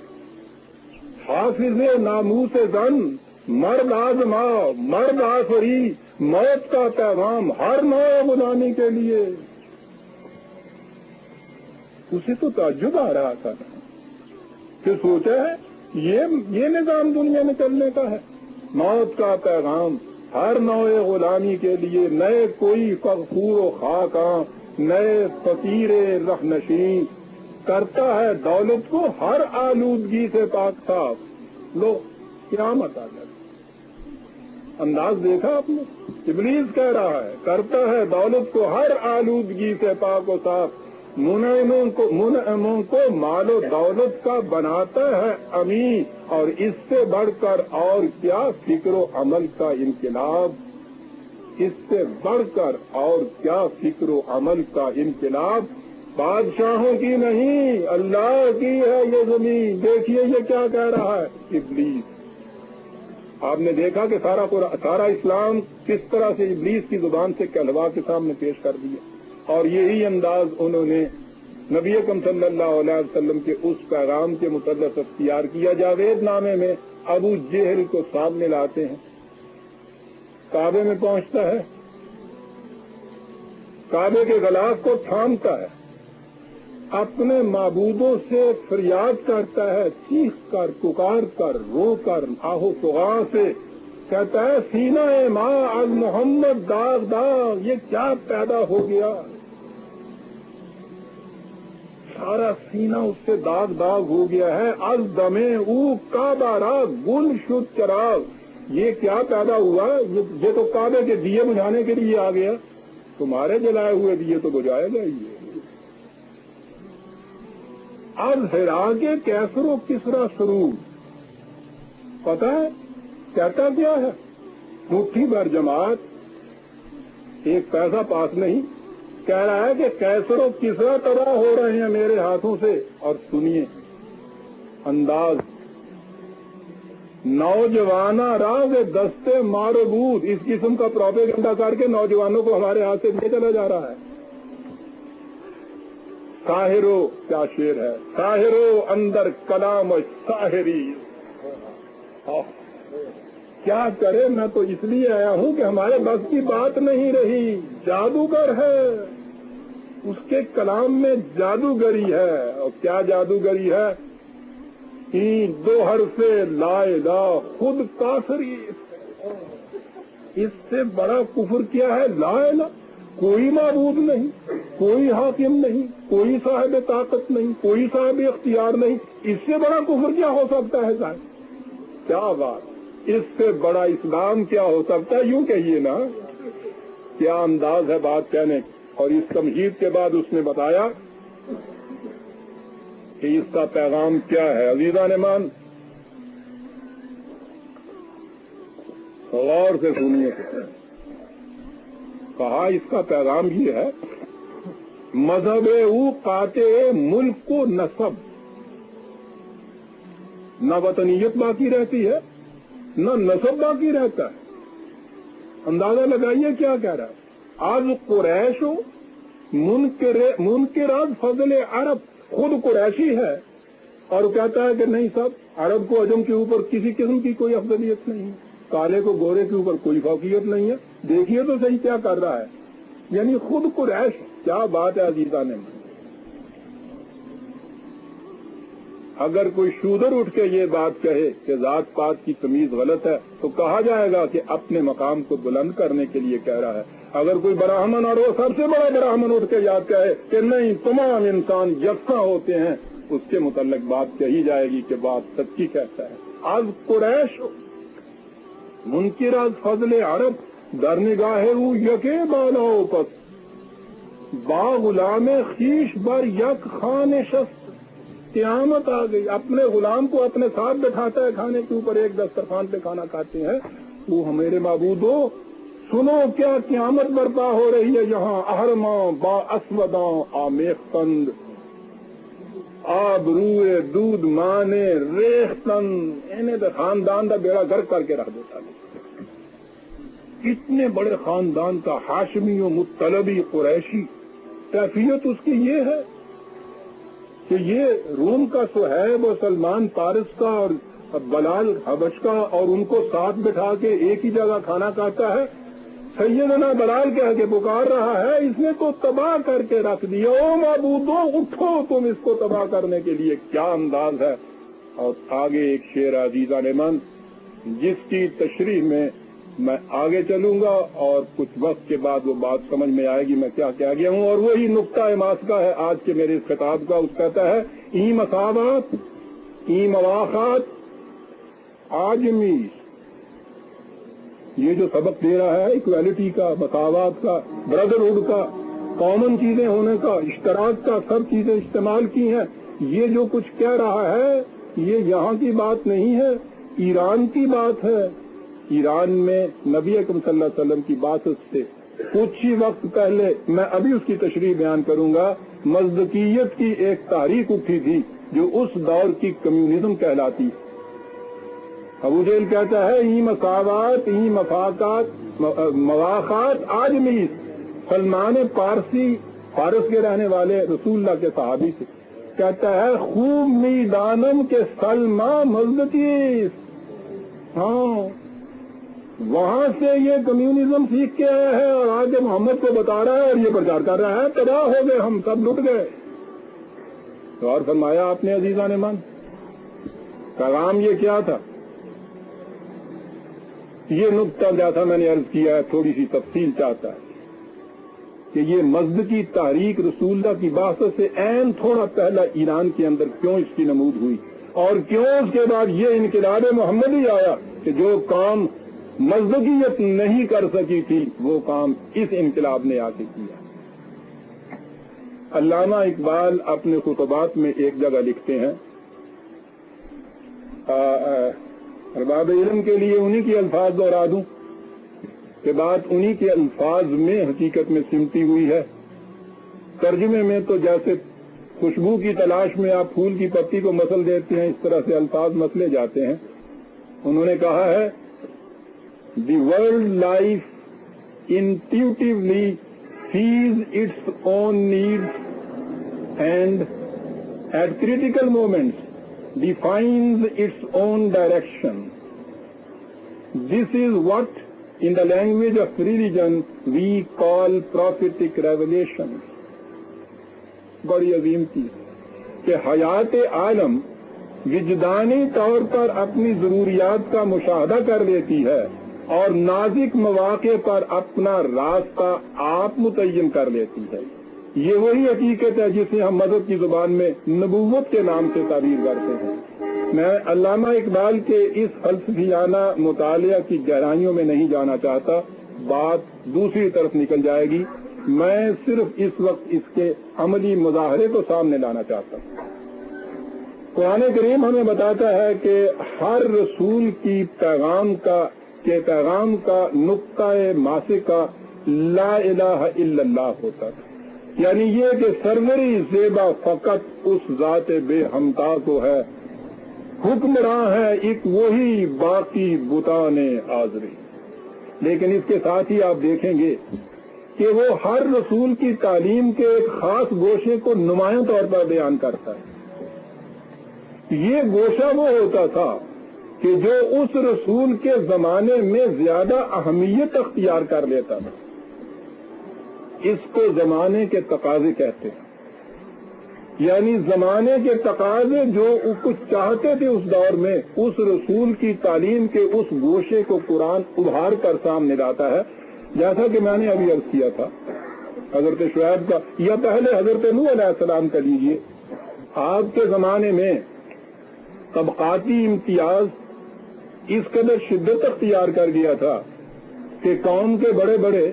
حافظ ناموس زن، مرد آزما مرد آفری، موت کا پیغام ہر نوع غلامی کے لیے۔ اسے تو تعجب آ رہا تھا کہ سوچا ہے یہ نظام دنیا میں چلنے کا ہے، موت کا پیغام ہر نوع غلامی کے لیے، نئے کوئی فغفور و خاکاں، نئے فقیر رخنشین، کرتا ہے دولت کو ہر آلودگی سے پاک صاف۔ لو قیامت آ جائے، انداز دیکھا آپ نے؟ ابلیس کہہ رہا ہے کرتا ہے دولت کو ہر آلودگی سے پاک و صاف، منعموں کو مال و دولت کا بناتا ہے امین، اور اس سے بڑھ کر اور کیا فکر و عمل کا انقلاب، اس سے بڑھ کر اور کیا فکر و عمل کا انقلاب، بادشاہوں کی نہیں اللہ کی ہے یہ زمین۔ دیکھیے یہ کیا کہہ رہا ہے ابلیس۔ آپ نے دیکھا کہ سارا اسلام کس طرح سے ابلیس کی زبان سے کہلوا کے سامنے پیش کر دیا، اور یہی انداز انہوں نے نبی اکرم صلی اللہ علیہ وسلم کے اس پیغام کے متعلق اختیار کیا۔ جاوید نامے میں ابو جہل کو سامنے لاتے ہیں، کعبے میں پہنچتا ہے، کعبے کے غلاف کو تھامتا ہے، اپنے معبودوں سے فریاد کرتا ہے، چیخ کر پکار کر رو کر آہو فغاں سے کہتا ہے سینہ ماں از محمد داغ داغ، یہ کیا پیدا ہو گیا، سارا سینہ اس سے داغ داغ ہو گیا ہے۔ از دمے او کعبہ را گل شد چراغ، یہ کیا پیدا ہوا، یہ تو کعبے کے دیے بجھانے کے لیے آ گیا، تمہارے جلائے ہوئے دیے تو بجھائے گا ہی۔ از ہرا کے کیسر و کسرا سرور، پتہ ہے کہتا کیا ہے، مٹھی بھر جماعت، ایک پیسہ پاس نہیں، کہہ رہا ہے کہ کیسر و کسرا تباہ ہو رہے ہیں میرے ہاتھوں سے۔ اور سنیے انداز، نوجوانہ راز دستے مارو بود، اس قسم کا پروپیگنڈا کر کے نوجوانوں کو ہمارے ہاتھ سے لے چلا جا رہا ہے۔ ساحرو، کیا شعر ہے، ساحرو اندر کلام ساحری، کیا کرے، میں تو اس لیے آیا ہوں کہ ہمارے بس کی بات نہیں رہی، جادوگر ہے، اس کے کلام میں جادوگری ہے۔ اور کیا جادوگری ہے، دو حرف لا الہ خود کافری، اس سے بڑا کفر کیا ہے، لا الہ، کوئی معبود نہیں، کوئی حاکم نہیں، کوئی صاحب طاقت نہیں، کوئی صاحب اختیار نہیں، اس سے بڑا کفر کیا ہو سکتا ہے صاحب؟ کیا بات، اس سے بڑا اسلام کیا ہو سکتا ہے، یوں کہیے نا، کیا انداز ہے بات کہنے کی۔ اور اس تمہید کے بعد اس نے بتایا کہ اس کا پیغام کیا ہے۔ عزیزان ایمان غور سے سنیے، کہا اس کا پیغام یہ ہے، مذہب او قاطع ملک کو نسب، نہ وطنیت باقی رہتی ہے نہ نسب باقی رہتا ہے۔ اندازہ لگائیے کیا کہہ رہا ہے، آج قریش منکر از فضل عرب، خود قریشی ہے اور کہتا ہے کہ نہیں صاحب، عرب کو عجم کے اوپر کسی قسم کی کوئی افضلیت نہیں ہے، کالے کو گورے کے اوپر کوئی فوقیت نہیں ہے، دیکھیے تو صحیح کیا کر رہا ہے، یعنی خود قریش۔ کیا بات ہے عزیزان، اگر کوئی شودر اٹھ کے یہ بات کہے کہ ذات پات کی تمیز غلط ہے تو کہا جائے گا کہ اپنے مقام کو بلند کرنے کے لیے کہہ رہا ہے۔ اگر کوئی براہمن، اور وہ سب سے بڑا براہمن، اٹھ کے یاد کہے کہ نہیں تمام انسان یکساں ہوتے ہیں، اس کے متعلق بات کہی جائے گی کہ بات سچی کہتا ہے۔ از قریش منکر از فضل عرب، در نگاہ او یکے بالا و پس، با غلام خیش بر یک خان شست، قیامت آ گئی، اپنے غلام کو اپنے ساتھ بٹھاتا ہے کھانے کے اوپر، ایک دسترخوان پہ کھانا کھاتے ہیں۔ وہ ہمارے معبودو سنو کیا قیامت برپا ہو رہی ہے یہاں، اہرماں با اسوداں آمیخ پند، آب روئے دودھ مانے ریخ تند، انہیں تو خاندان دا بیڑا گرک کر کے رکھ دیتا ہے۔ اتنے بڑے خاندان کا ہاشمی و مطلبی قریشی، کیفیت اس کی یہ ہے کہ یہ روم کا صہیب اور سلمان فارس کا اور بلال حبش کا اور ان کو ساتھ بٹھا کے ایک ہی جگہ کھانا کھاتا ہے، سیدنا بلال کہہ کے پکار رہا ہے، اس نے تو تباہ کر کے رکھ دیا، او معبودو اٹھو تم اس کو تباہ کرنے کے لیے، کیا انداز ہے۔ اور آگے ایک شعر عزیزان من جس کی تشریح میں آگے چلوں گا اور کچھ وقت کے بعد وہ بات سمجھ میں آئے گی میں کیا کہہ گیا ہوں، اور وہی نقطہ ماسکہ ہے آج کے میرے اس خطاب کا۔ اس کہتا ہے ای مساوات، ای مواخات، آجمی، یہ جو سبق دے رہا ہے ایکویلٹی کا، مساوات کا، بردرہڈ کا، کامن چیزیں ہونے کا، اشتراک کا، سب چیزیں استعمال کی ہیں، یہ جو کچھ کہہ رہا ہے یہ یہاں کی بات نہیں ہے، ایران کی بات ہے۔ ایران میں نبی اکرم صلی اللہ علیہ وسلم کی بعثت سے کچھ ہی وقت پہلے، میں ابھی اس کی تشریح بیان کروں گا، مزدکیت کی ایک تحریک اٹھی تھی جو اس دور کی کمیونزم کہلاتی۔ ابو جہل کہتا ہے ای مساوات، ای مفاقات، مواخات آجمیز، سلمان پارسی، فارس کے رہنے والے رسول اللہ کے صحابی سے کہتا ہے خوب میدانم کے سلما مزدکیز، ہاں وہاں سے یہ کمیونزم سیکھ کے آیا ہے اور آج محمد کو بتا رہا ہے اور یہ پرچار کر رہا ہے، تباہ ہو گئے ہم سب، لٹ گئے۔ تو اور فرمایا آپ نے عزیزان من، پیغام یہ کیا تھا؟ یہ نقطہ جیسا میں نے عرض کیا ہے تھوڑی سی تفصیل چاہتا ہے کہ یہ مزدکی تحریک رسول اللہ کی بعثت سے عین تھوڑا پہلا ایران کے اندر کیوں اس کی نمود ہوئی، اور کیوں اس کے بعد یہ انقلاب محمدی آیا کہ جو کام مزدکیت نہیں کر سکی تھی وہ کام اس انقلاب نے آ کے کیا۔ علامہ اقبال اپنے خطبات میں ایک جگہ لکھتے ہیں، ارباب علم کے لیے انہی کے الفاظ دہرا دوں کہ بات انہی کے الفاظ میں حقیقت میں سمٹی ہوئی ہے، ترجمے میں تو جیسے خوشبو کی تلاش میں آپ پھول کی پتی کو مسل دیتے ہیں اس طرح سے الفاظ مسلے جاتے ہیں۔ انہوں نے کہا ہے The world life intuitively sees its own needs and at critical moments defines its own direction. This is what in the language of religion we call prophetic revelation. بڑی عظیم چیز کہ حیات عالم وجدانی طور پر اپنی ضروریات کا مشاہدہ کر لیتی ہے اور نازک مواقع پر اپنا راستہ آپ متعین کر لیتی ہے۔ یہ وہی حقیقت ہے جسے ہم مذہب کی زبان میں نبوت کے نام سے تعبیر کرتے ہیں۔ میں علامہ اقبال کے اس فلسفیانہ مطالعہ کی گہرائیوں میں نہیں جانا چاہتا، بات دوسری طرف نکل جائے گی، میں صرف اس وقت اس کے عملی مظاہرے کو سامنے لانا چاہتا ہوں۔ قرآن کریم ہمیں بتاتا ہے کہ ہر رسول کی پیغام کا نقطۂ ماسکہ لا الہ الا اللہ ہوتا تھا، یعنی یہ کہ سروری زیبا فقط اس ذات بے ہمتا کو ہے، حکمراں ہے ایک وہی باقی بتان آزری۔ لیکن اس کے ساتھ ہی آپ دیکھیں گے کہ وہ ہر رسول کی تعلیم کے ایک خاص گوشے کو نمایاں طور پر بیان کرتا ہے۔ یہ گوشہ وہ ہوتا تھا کہ جو اس رسول کے زمانے میں زیادہ اہمیت اختیار کر لیتا تھا، اس کو زمانے کے تقاضے کہتے ہیں، یعنی زمانے کے تقاضے جو کچھ چاہتے تھے اس دور میں، اس رسول کی تعلیم کے اس گوشے کو قرآن ابھار کر سامنے لاتا ہے۔ جیسا کہ میں نے ابھی عرض کیا تھا حضرت شعیب کا یا پہلے حضرت نوح علیہ السلام کا لیجیے، آپ کے زمانے میں طبقاتی امتیاز اس قدر شدت اختیار کر گیا تھا کہ قوم کے بڑے بڑے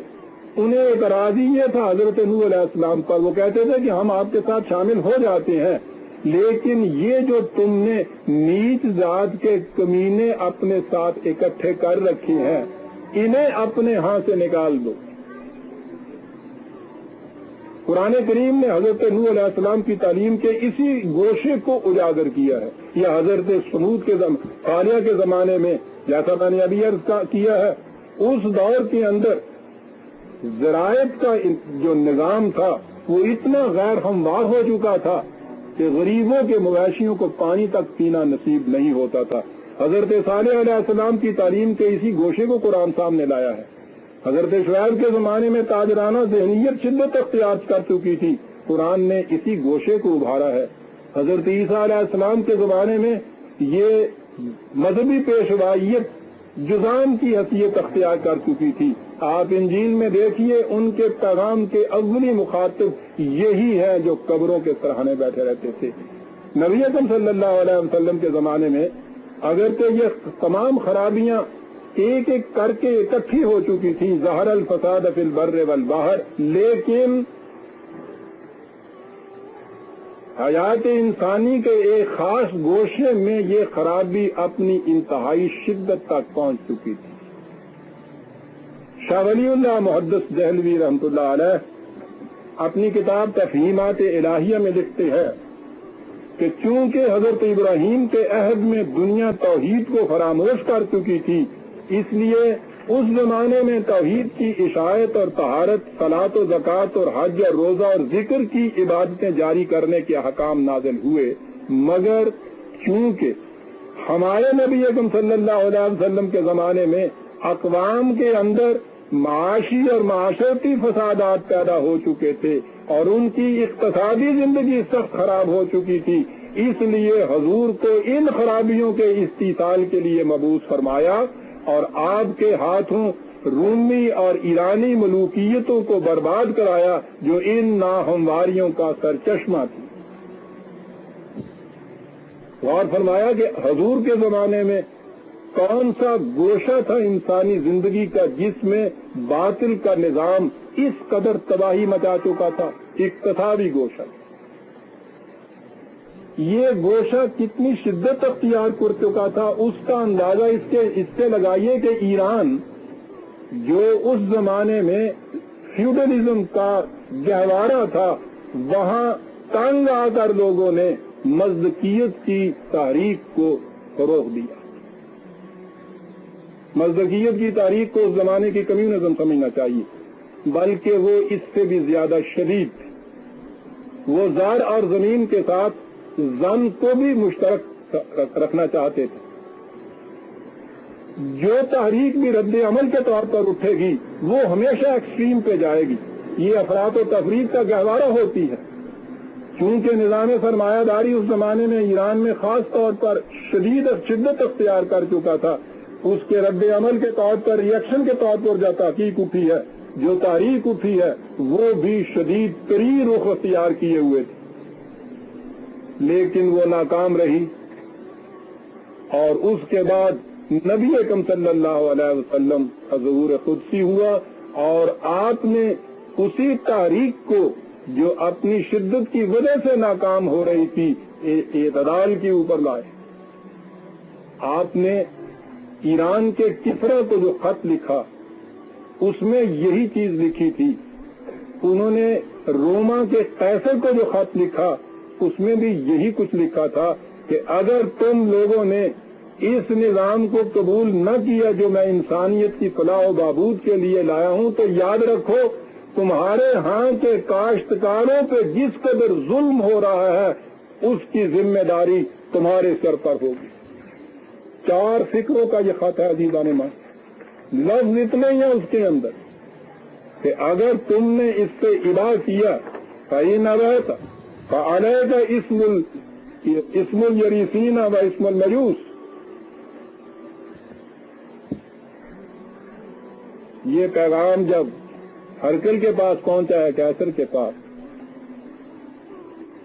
انہیں اعتراض ہی یہ تھا حضرت نوح علیہ السلام پر، وہ کہتے تھے کہ ہم آپ کے ساتھ شامل ہو جاتے ہیں، لیکن یہ جو تم نے نیچ ذات کے کمینے اپنے ساتھ اکٹھے کر رکھے ہیں انہیں اپنے ہاں سے نکال دو۔ قرآن کریم نے حضرت نوح علیہ السلام کی تعلیم کے اسی گوشے کو اجاگر کیا ہے۔ یہ حضرت سمود کے صالح کے زمانے میں، جیسا میں نے ابھی عرض کیا ہے، اس دور کے اندر زراعت کا جو نظام تھا وہ اتنا غیر ہموار ہو چکا تھا کہ غریبوں کے مویشیوں کو پانی تک پینا نصیب نہیں ہوتا تھا۔ حضرت صالح علیہ السلام کی تعلیم کے اسی گوشے کو قرآن سامنے لایا ہے۔ حضرت شعیب کے زمانے میں تاجرانہ ذہنیت شدت اختیار کر چکی تھی، قرآن نے اسی گوشے کو ابھارا ہے۔ حضرت عیسیٰ علیہ السلام کے زمانے میں یہ مذہبی پیشوائیت جزام کی حیثیت اختیار کر چکی تھی۔ آپ انجیل میں دیکھیے، ان کے پیغام کے اولی مخاطب یہی ہیں جو قبروں کے سرہانے بیٹھے رہتے تھے۔ نبی اکرم صلی اللہ علیہ وسلم کے زمانے میں اگرچہ یہ تمام خرابیاں ایک ایک کر کے اکٹھی ہو چکی تھیں، ظہر الفساد فی البر والبحر، لیکن حیات انسانی کے ایک خاص گوشے میں یہ خرابی اپنی انتہائی شدت تک پہنچ چکی تھی۔ شاہ ولی اللہ محدث دہلوی رحمۃ اللہ علیہ اپنی کتاب تفہیمات الہیہ میں لکھتے ہیں کہ چونکہ حضرت ابراہیم کے عہد میں دنیا توحید کو فراموش کر چکی تھی، اس لیے اس زمانے میں توحید کی اشاعت اور طہارت، صلاۃ و زکوٰۃ اور حج اور روزہ اور ذکر کی عبادتیں جاری کرنے کے احکام نازل ہوئے، مگر چونکہ ہمارے نبی اکرم صلی اللہ علیہ وسلم کے زمانے میں اقوام کے اندر معاشی اور معاشرتی فسادات پیدا ہو چکے تھے اور ان کی اقتصادی زندگی سخت خراب ہو چکی تھی، اس لیے حضور کو ان خرابیوں کے استیصال کے لیے مبعوث فرمایا اور آپ کے ہاتھوں رومی اور ایرانی ملوکیتوں کو برباد کرایا جو ان ناہمواریوں کا سرچشمہ تھی۔ غور فرمایا کہ حضور کے زمانے میں کون سا گوشہ تھا انسانی زندگی کا جس میں باطل کا نظام اس قدر تباہی مچا چکا تھا؟ اقتصادی گوشہ۔ یہ گوشہ کتنی شدت اختیار کر چکا تھا اس کا اندازہ اس سے لگائیے کہ ایران جو اس زمانے میں فیوڈلزم کا گہوارہ تھا، وہاں تنگ آ کر لوگوں نے مزدکیت کی تحریک کو فروغ دیا۔ مزدکیت کی تحریک کو اس زمانے کی کمیونزم سمجھنا چاہیے، بلکہ وہ اس سے بھی زیادہ شدید تھی۔ وہ زر اور زمین کے ساتھ زن کو بھی مشترک رکھنا چاہتے تھے۔ جو تحریک بھی رد عمل کے طور پر اٹھے گی وہ ہمیشہ ایکسٹریم پہ جائے گی، یہ افراط و تفریط کا گہوارہ ہوتی ہے۔ چونکہ نظام سرمایہ داری اس زمانے میں ایران میں خاص طور پر شدت اختیار کر چکا تھا، اس کے رد عمل کے طور پر، ریئیکشن کے طور پر جو تحقیق اٹھی ہے، جو تحریک اٹھی ہے، وہ بھی شدید ترین رخ اختیار کیے ہوئے تھے، لیکن وہ ناکام رہی۔ اور اس کے بعد نبی اکرم صلی اللہ علیہ وسلم کا ظہور قدسی ہوا اور آپ نے اسی تحریک کو جو اپنی شدت کی وجہ سے ناکام ہو رہی تھی اعتدال کے اوپر لائے۔ آپ نے ایران کے کسرا کو جو خط لکھا اس میں یہی چیز لکھی تھی، انہوں نے روما کے قیصر کو جو خط لکھا اس میں بھی یہی کچھ لکھا تھا کہ اگر تم لوگوں نے اس نظام کو قبول نہ کیا جو میں انسانیت کی فلاح و بہبود کے لیے لایا ہوں، تو یاد رکھو تمہارے ہاں کے کاشتکاروں پہ جس قدر ظلم ہو رہا ہے اس کی ذمہ داری تمہارے سر پر ہوگی۔ 4 فکروں کا یہ خط ہے عزیزان مان، لفظ اتنے ہی ہیں اس کے اندر کہ اگر تم نے اس سے ابا کیا فَإِنْ أَبَيْتَ فَعَلَيْكَ اسم الْيَرِثِينَ وَاسْمُ الْمَجُوسِ۔ یہ پیغام جب ہرکل کے پاس پہنچا ہے، قیصر کے پاس،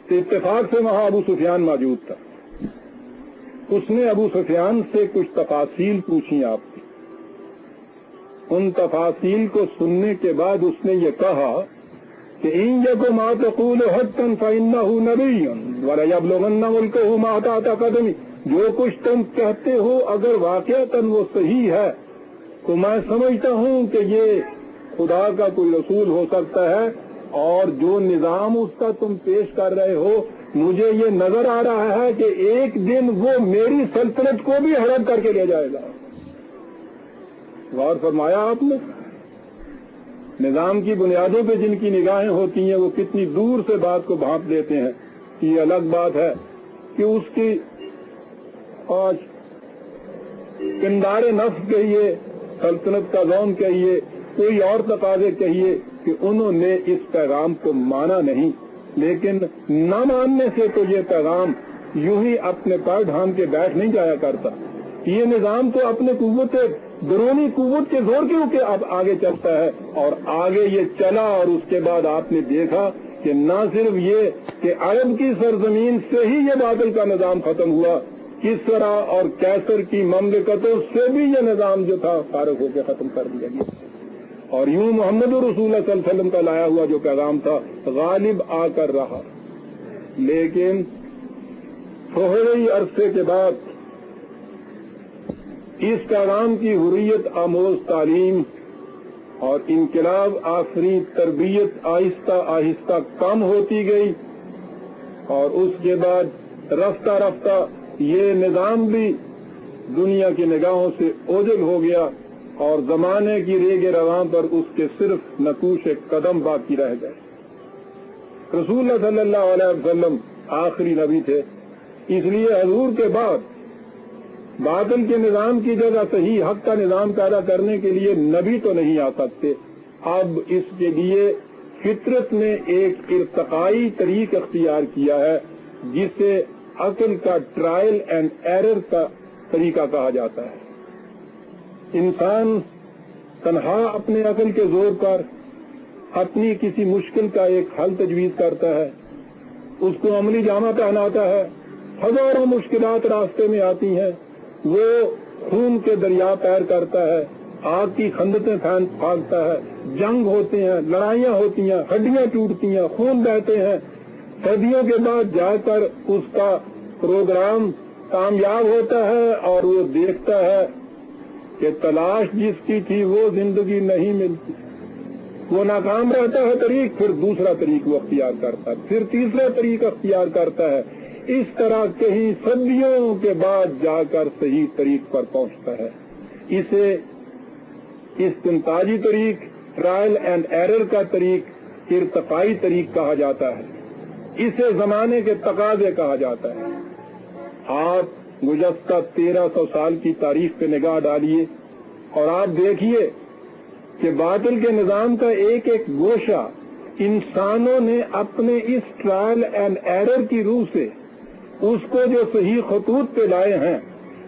تو اتفاق سے وہاں ابو سفیان موجود تھا۔ اس نے ابو سفیان سے کچھ تفاصیل پوچھی آپ کی۔ ان تفاصیل کو سننے کے بعد اس نے یہ کہا کہ إِن يَكُ مَا تَقُولُ حَقًّا فَإِنَّهُ نَبِيٌّ وَلَيَبْلُغَنَّ مُلْكَهُ مَا تَحْتَ قَدَمِهِ۔ جو کچھ تم کہتے ہو اگر واقعتاً وہ صحیح ہے تو میں سمجھتا ہوں کہ یہ خدا کا کوئی رسول ہو سکتا ہے، اور جو نظام اس کا تم پیش کر رہے ہو مجھے یہ نظر آ رہا ہے کہ ایک دن وہ میری سلطنت کو بھی ہڑپ کر کے لے جائے گا۔ غور فرمایا آپ نے؟ نظام کی بنیادوں پہ جن کی نگاہیں ہوتی ہیں وہ کتنی دور سے بات کو بھانپ لیتے ہیں۔ یہ الگ بات ہے کہ اس کی آج کندار نفس کہیے، سلطنت کا ذوق کہیے، کوئی اور تقاضے کہیے کہ انہوں نے اس پیغام کو مانا نہیں، لیکن نہ ماننے سے تو یہ پیغام یوں ہی اپنے پیر ڈھانپ کے بیٹھ نہیں جایا کرتا. یہ نظام تو اپنے قوت درونی قوت کے زور کے اوپر اب آگے چلتا ہے، اور آگے یہ چلا، اور اس کے بعد آپ نے دیکھا کہ نہ صرف یہ کہ عرب کی سرزمین سے ہی یہ باطل کا نظام ختم ہوا، کسرا اور کیسر کی مملکتوں سے بھی یہ نظام جو تھا فارغ ہو کے ختم کر دیا گیا. اور یوں محمد رسول اللہ صلی اللہ علیہ وسلم کا لایا ہوا جو پیغام تھا غالب آ کر رہا. لیکن تھوڑے ہی عرصے کے بعد اس پیغام کی حریت آموز تعلیم اور انقلاب آفرین تربیت آہستہ آہستہ کم ہوتی گئی، اور اس کے بعد رفتہ رفتہ یہ نظام بھی دنیا کی نگاہوں سے اوجھل ہو گیا، اور زمانے کی ریگ رواں پر اس کے صرف نقوش قدم باقی رہ گئے. رسول اللہ صلی اللہ علیہ وسلم آخری نبی تھے، اس لیے حضور کے بعد باطل کے نظام کی جگہ صحیح حق کا نظام پیدا کرنے کے لیے نبی تو نہیں آ سکتے. اب اس کے لیے فطرت نے ایک ارتقائی طریق اختیار کیا ہے جسے عقل کا ٹرائل اینڈ ایرر کا طریقہ کہا جاتا ہے. انسان تنہا اپنے عقل کے زور پر اپنی کسی مشکل کا ایک حل تجویز کرتا ہے، اس کو عملی جامہ پہناتا ہے، ہزاروں مشکلات راستے میں آتی ہیں، وہ خون کے دریا پیر کرتا ہے، آگ کی خندقیں پھاڑتا ہے، جنگ ہوتے ہیں، لڑائیاں ہوتی ہیں، ہڈیاں ٹوٹتی ہیں، خون بہتے ہیں. صدیوں کے بعد جا کر اس کا پروگرام کامیاب ہوتا ہے، اور وہ دیکھتا ہے کہ تلاش جس کی تھی وہ زندگی نہیں ملتی. وہ ناکام رہتا ہے طریق، پھر دوسرا طریق وہ اختیار کرتا ہے، پھر تیسرا طریق اختیار کرتا ہے. اس طرح کہیں صدیوں کے بعد جا کر صحیح طریق پر پہنچتا ہے. اسے استنتاجی طریق، ٹرائل اینڈ ایرر کا طریق، ارتقائی طریق کہا جاتا ہے. اسے زمانے کے تقاضے کہا جاتا ہے. آپ گزشتہ 1300 سال کی تاریخ پہ نگاہ ڈالیے اور آپ دیکھیے کہ باطل کے نظام کا ایک ایک گوشہ انسانوں نے اپنے اس ٹرائل اینڈ ایرر کی روح سے اس کو جو صحیح خطوط پہ لائے ہیں،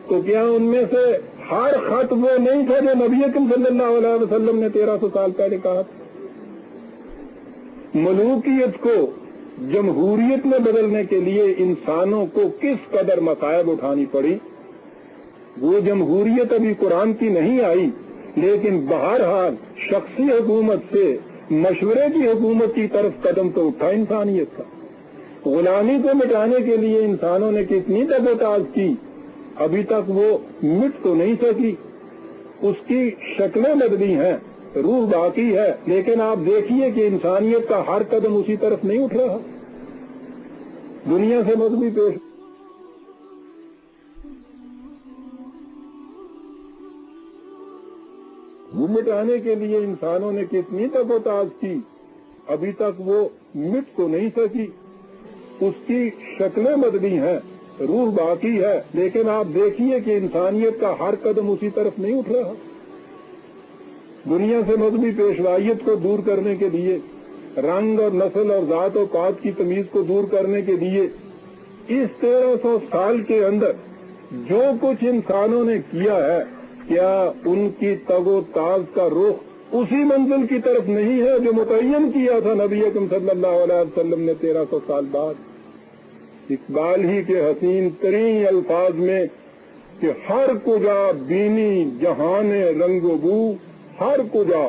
تو کیا ان میں سے ہر خط وہ نہیں تھا جو نبی اکرم صلی اللہ علیہ وسلم نے 1300 سال پہلے کہا تھا؟ ملوکیت کو جمہوریت میں بدلنے کے لیے انسانوں کو کس قدر مصائب اٹھانی پڑی. وہ جمہوریت ابھی قرآن کی نہیں آئی، لیکن بہرحال شخصی حکومت سے مشورے کی حکومت کی طرف قدم تو اٹھا انسانیت کا. غلامی کو مٹانے کے لیے انسانوں نے کتنی تک و تاز کی، ابھی تک وہ مٹ تو نہیں سکی. اس کی شکلیں بدلی ہیں، روح باقی ہے، لیکن آپ دیکھیے کہ انسانیت کا ہر قدم اسی طرف نہیں اٹھ رہا. دنیا سے مذہبی پیش وہ مٹانے کے لیے انسانوں نے کتنی تک و تاز کی، ابھی تک وہ مٹ تو نہیں سکی. اس کی شکلیں بدلی ہیں، روح باقی ہے، لیکن آپ دیکھیے کہ انسانیت کا ہر قدم اسی طرف نہیں اٹھ رہا. دنیا سے مذہبی پیشوائیت کو دور کرنے کے لیے، رنگ اور نسل اور ذات و پات کی تمیز کو دور کرنے کے لیے، اس 1300 سال کے اندر جو کچھ انسانوں نے کیا ہے، کیا ان کی تگ و تاز کا رخ اسی منزل کی طرف نہیں ہے جو متعین کیا تھا نبی اکرم صلی اللہ علیہ وسلم نے 1300 سال بعد؟ اقبال ہی کے حسین ترین الفاظ میں کہ ہر کجا بینی جہان رنگ و بو، ہر کجا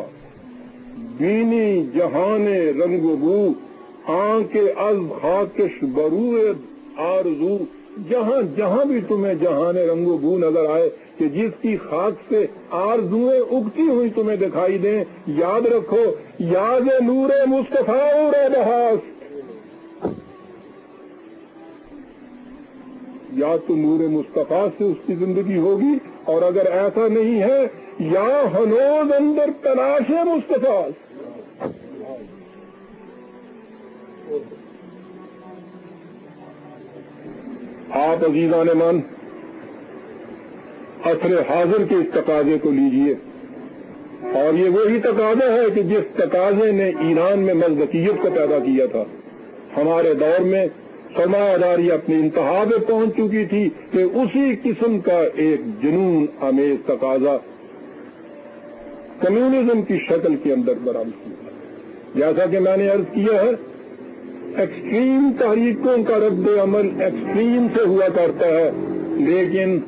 بینی جہان رنگ و بو، آنکھ از خاکش برو آرزو. جہاں جہاں بھی تمہیں جہان رنگ و بو نظر آئے، کہ جس کی خاک سے آرزویں اگتی ہوئی تمہیں دکھائی دیں، یاد رکھو یاد نور مصطفیٰ اور بہاس، یا تو نور مصطفیٰ سے اس کی زندگی ہوگی، اور اگر ایسا نہیں ہے یا ہنوز اندر تلاش مصطفیٰ. آپ عزیزان مان عصر حاضر کے اس تقاضے کو لیجئے، اور یہ وہی تقاضا ہے کہ جس تقاضے نے ایران میں مزدقیت کو پیدا کیا تھا۔ ہمارے دور میں سرمایہ داری اپنی انتہا پہ پہنچ چکی تھی کہ اسی قسم کا ایک جنون آمیز تقاضا کمیونزم کی شکل کے اندر برآمد ہوا۔ جیسا کہ میں نے عرض کیا ہے، ایکسٹریم تحریکوں کا رد عمل ایکسٹریم سے ہوا کرتا ہے، لیکن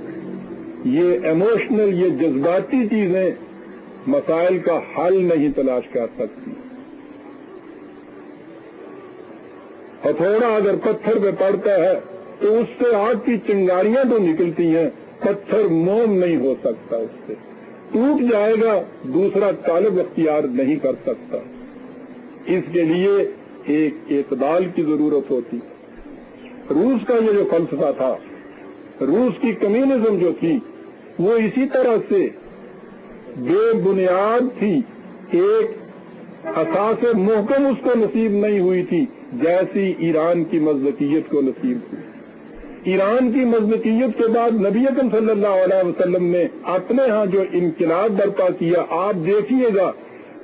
یہ ایموشنل، یہ جذباتی چیزیں مسائل کا حل نہیں تلاش کر سکتی۔ ہتھوڑا اگر پتھر پہ پڑتا ہے تو اس سے آگ کی چنگاریاں تو نکلتی ہیں، پتھر موم نہیں ہو سکتا، اس سے ٹوٹ جائے گا، دوسرا طالب اختیار نہیں کر سکتا۔ اس کے لیے ایک اعتدال کی ضرورت ہوتی۔ روس کا یہ جو فلسفہ تھا، روس کی کمیونزم جو تھی، وہ اسی طرح سے بے بنیاد تھی، ایک اساس محکم اس کو نصیب نہیں ہوئی تھی جیسی ایران کی مزدقیت کو نصیب ہوئی۔ ایران کی مزدقیت کے بعد نبی اکرم صلی اللہ علیہ وسلم نے اپنے ہاں جو انقلاب برپا کیا، آپ دیکھیے گا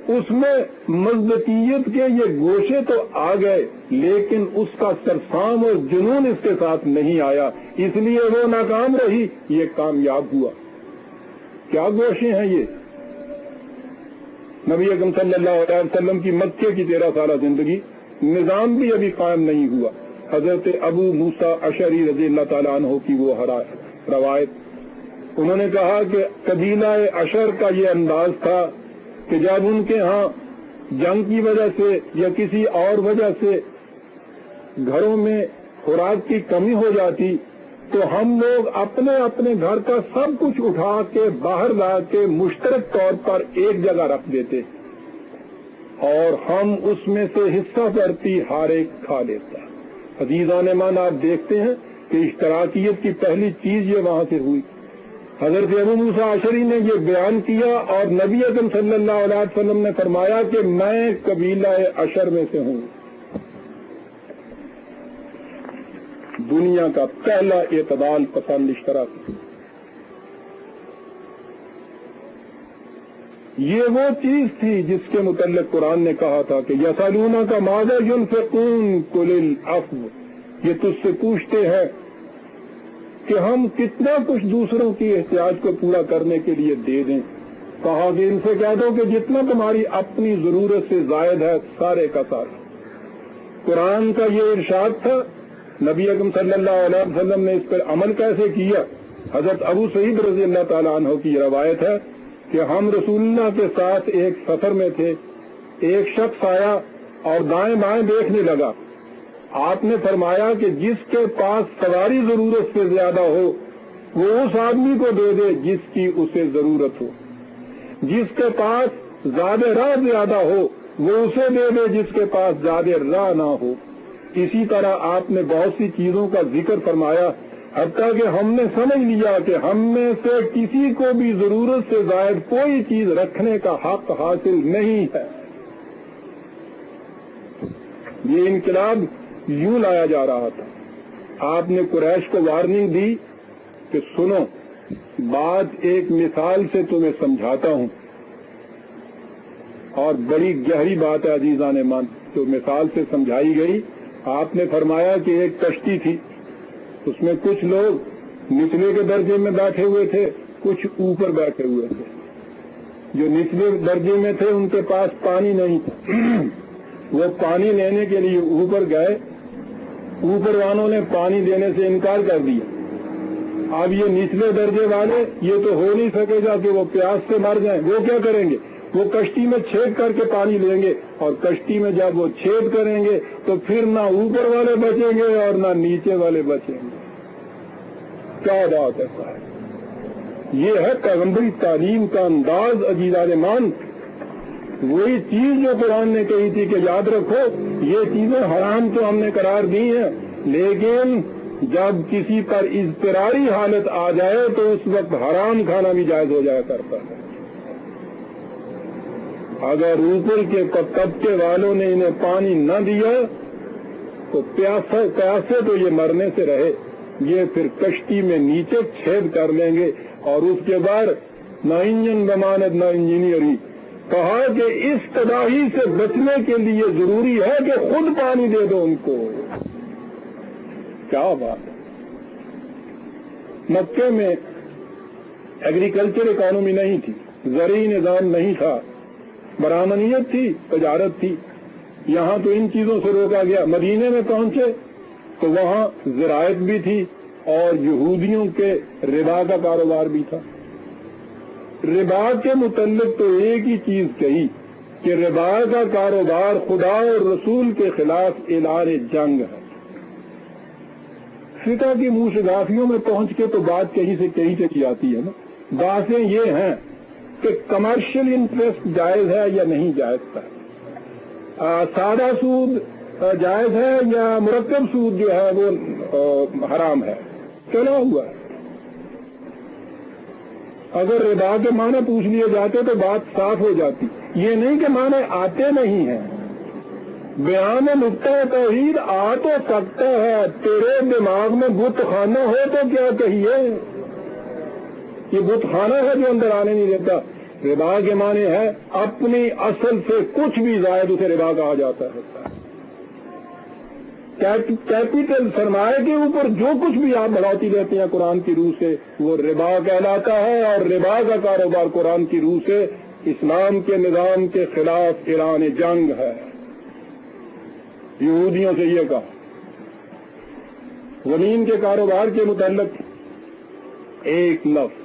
اس میں مزدقیت کے یہ گوشے تو آ گئے، لیکن اس کا سرسام اور جنون اس کے ساتھ نہیں آیا، اس لیے وہ ناکام رہی، یہ کامیاب ہوا۔ کیا گوشے ہیں یہ؟ نبی اکرم صلی اللہ علیہ وسلم کی مکے کی 13 سالہ زندگی، نظام بھی ابھی قائم نہیں ہوا۔ حضرت ابو موسیٰ اشعری رضی اللہ تعالیٰ عنہ کی وہ روایت، انہوں نے کہا کہ قبیلہ اشر کا یہ انداز تھا کہ جب ان کے ہاں جنگ کی وجہ سے یا کسی اور وجہ سے گھروں میں خوراک کی کمی ہو جاتی تو ہم لوگ اپنے اپنے گھر کا سب کچھ اٹھا کے باہر لا کے مشترک طور پر ایک جگہ رکھ دیتے، اور ہم اس میں سے حصہ پڑتی ہر ایک کھا لیتا۔ عزیزان مان، آپ دیکھتے ہیں کہ اشتراکیت کی پہلی چیز یہ وہاں سے ہوئی۔ حضرت ابو موسیٰ اشعری نے یہ بیان کیا اور نبی اکرم صلی اللہ علیہ وسلم نے فرمایا کہ میں قبیلہ اشر میں سے ہوں۔ دنیا کا پہلا اعتدال پسند اشتراک، یہ وہ چیز تھی جس کے متعلق قرآن نے کہا تھا کہ یسألونک ماذا ينفقون قل العفو، یہ تجھ سے پوچھتے ہیں کہ ہم کتنا کچھ دوسروں کی احتیاج کو پورا کرنے کے لیے دے دیں۔ کہا کہ ان سے کہہ دو کہ جتنا تمہاری اپنی ضرورت سے زائد ہے سارے کا سارا۔ قرآن کا یہ ارشاد تھا، نبی اکرم صلی اللہ علیہ وسلم نے اس پر عمل کیسے کیا؟ حضرت ابو سعید رضی اللہ تعالیٰ عنہ کی روایت ہے کہ ہم رسول اللہ کے ساتھ ایک سفر میں تھے، ایک شخص آیا اور دائیں بائیں دیکھنے لگا۔ آپ نے فرمایا کہ جس کے پاس سواری ضرورت سے زیادہ ہو وہ اس آدمی کو دے دے جس کی اسے ضرورت ہو، جس کے پاس زیادہ راہ زیادہ ہو وہ اسے دے دے جس کے پاس زیادہ راہ نہ ہو۔ اسی طرح آپ نے بہت سی چیزوں کا ذکر فرمایا، حتیٰ کہ ہم نے سمجھ لیا کہ ہم میں سے کسی کو بھی ضرورت سے زائد کوئی چیز رکھنے کا حق حاصل نہیں ہے۔ یہ انقلاب یوں لایا جا رہا تھا۔ آپ نے قریش کو وارننگ دی کہ سنو، بات ایک مثال سے تمہیں سمجھاتا ہوں، اور بڑی گہری بات ہے عزیزان مان جو مثال سے سمجھائی گئی۔ آپ نے فرمایا کہ ایک کشتی تھی، اس میں کچھ لوگ نچلے کے درجے میں بیٹھے ہوئے تھے، کچھ اوپر بیٹھے ہوئے تھے۔ جو نچلے درجے میں تھے ان کے پاس پانی نہیں تھا، وہ پانی لینے کے لیے اوپر گئے، اوپر والوں نے پانی دینے سے انکار کر دیا۔ اب یہ نچلے درجے والے یہ تو ہو نہیں سکے گا کہ وہ پیاس سے مر جائیں، وہ کیا کریں گے؟ وہ کشتی میں چھید کر کے پانی لیں گے، اور کشتی میں جب وہ چھید کریں گے تو پھر نہ اوپر والے بچیں گے اور نہ نیچے والے بچیں گے۔ کیا بات ہے صاحب، یہ ہے پیغمبری تعلیم کا انداز عزیزان مان۔ وہی چیز جو قرآن نے کہی تھی کہ یاد رکھو یہ چیزیں حرام تو ہم نے قرار دی ہیں، لیکن جب کسی پر اضطراری حالت آ جائے تو اس وقت حرام کھانا بھی جائز ہو جایا کرتا ہے۔ اگر اوپر کے طبقے والوں نے انہیں پانی نہ دیا تو پیاسے تو یہ مرنے سے رہے، یہ پھر کشتی میں نیچے چھید کر لیں گے، اور اس کے بعد نہ انجن ضمانت نہ انجینئری. کہا کہ اس تباہی سے بچنے کے لیے ضروری ہے کہ خود پانی دے دو ان کو. کیا بات ہے. مکے میں ایگریکلچر اکانومی نہیں تھی، زرعی نظام نہیں تھا، برآمدیت تھی، تجارت تھی. یہاں تو ان چیزوں سے روکا گیا. مدینے میں پہنچے تو وہاں زراعت بھی تھی اور یہودیوں کے ربا کا کاروبار بھی تھا. ربا کے متعلق تو ایک ہی چیز کہی کہ ربا کا کاروبار خدا اور رسول کے خلاف اعلان جنگ ہے. فقہ کی موشگافیوں میں پہنچ کے تو بات کہیں سے کہیں چلی آتی ہے نا. باتیں یہ ہیں کہ کمرشل انٹرسٹ جائز ہے یا نہیں جائز ہے، سادہ سود جائز ہے یا مرکب سود جو ہے وہ حرام ہے. چلا ہوا ہے. اگر ربا کے معنی پوچھ لیے جاتے تو بات صاف ہو جاتی. یہ نہیں کہ معنی آتے نہیں ہیں. بیان نقطہ توحید آ تو سکتا ہے. تیرے دماغ میں بت خانہ ہو تو کیا کہیے، یہ بت خانہ ہے جو اندر آنے نہیں دیتا. ربا کے معنی ہے اپنی اصل سے کچھ بھی زائد اسے ربا کہا جاتا ہے. کیپیٹل سرمایہ کے اوپر جو کچھ بھی آپ بڑھاتی رہتے ہیں قرآن کی روح سے وہ ربا کہلاتا ہے، اور ربا کا کاروبار قرآن کی روح سے اسلام کے نظام کے خلاف اعلان جنگ ہے. یہودیوں سے یہ کہا. زمین کے کاروبار کے متعلق ایک لفظ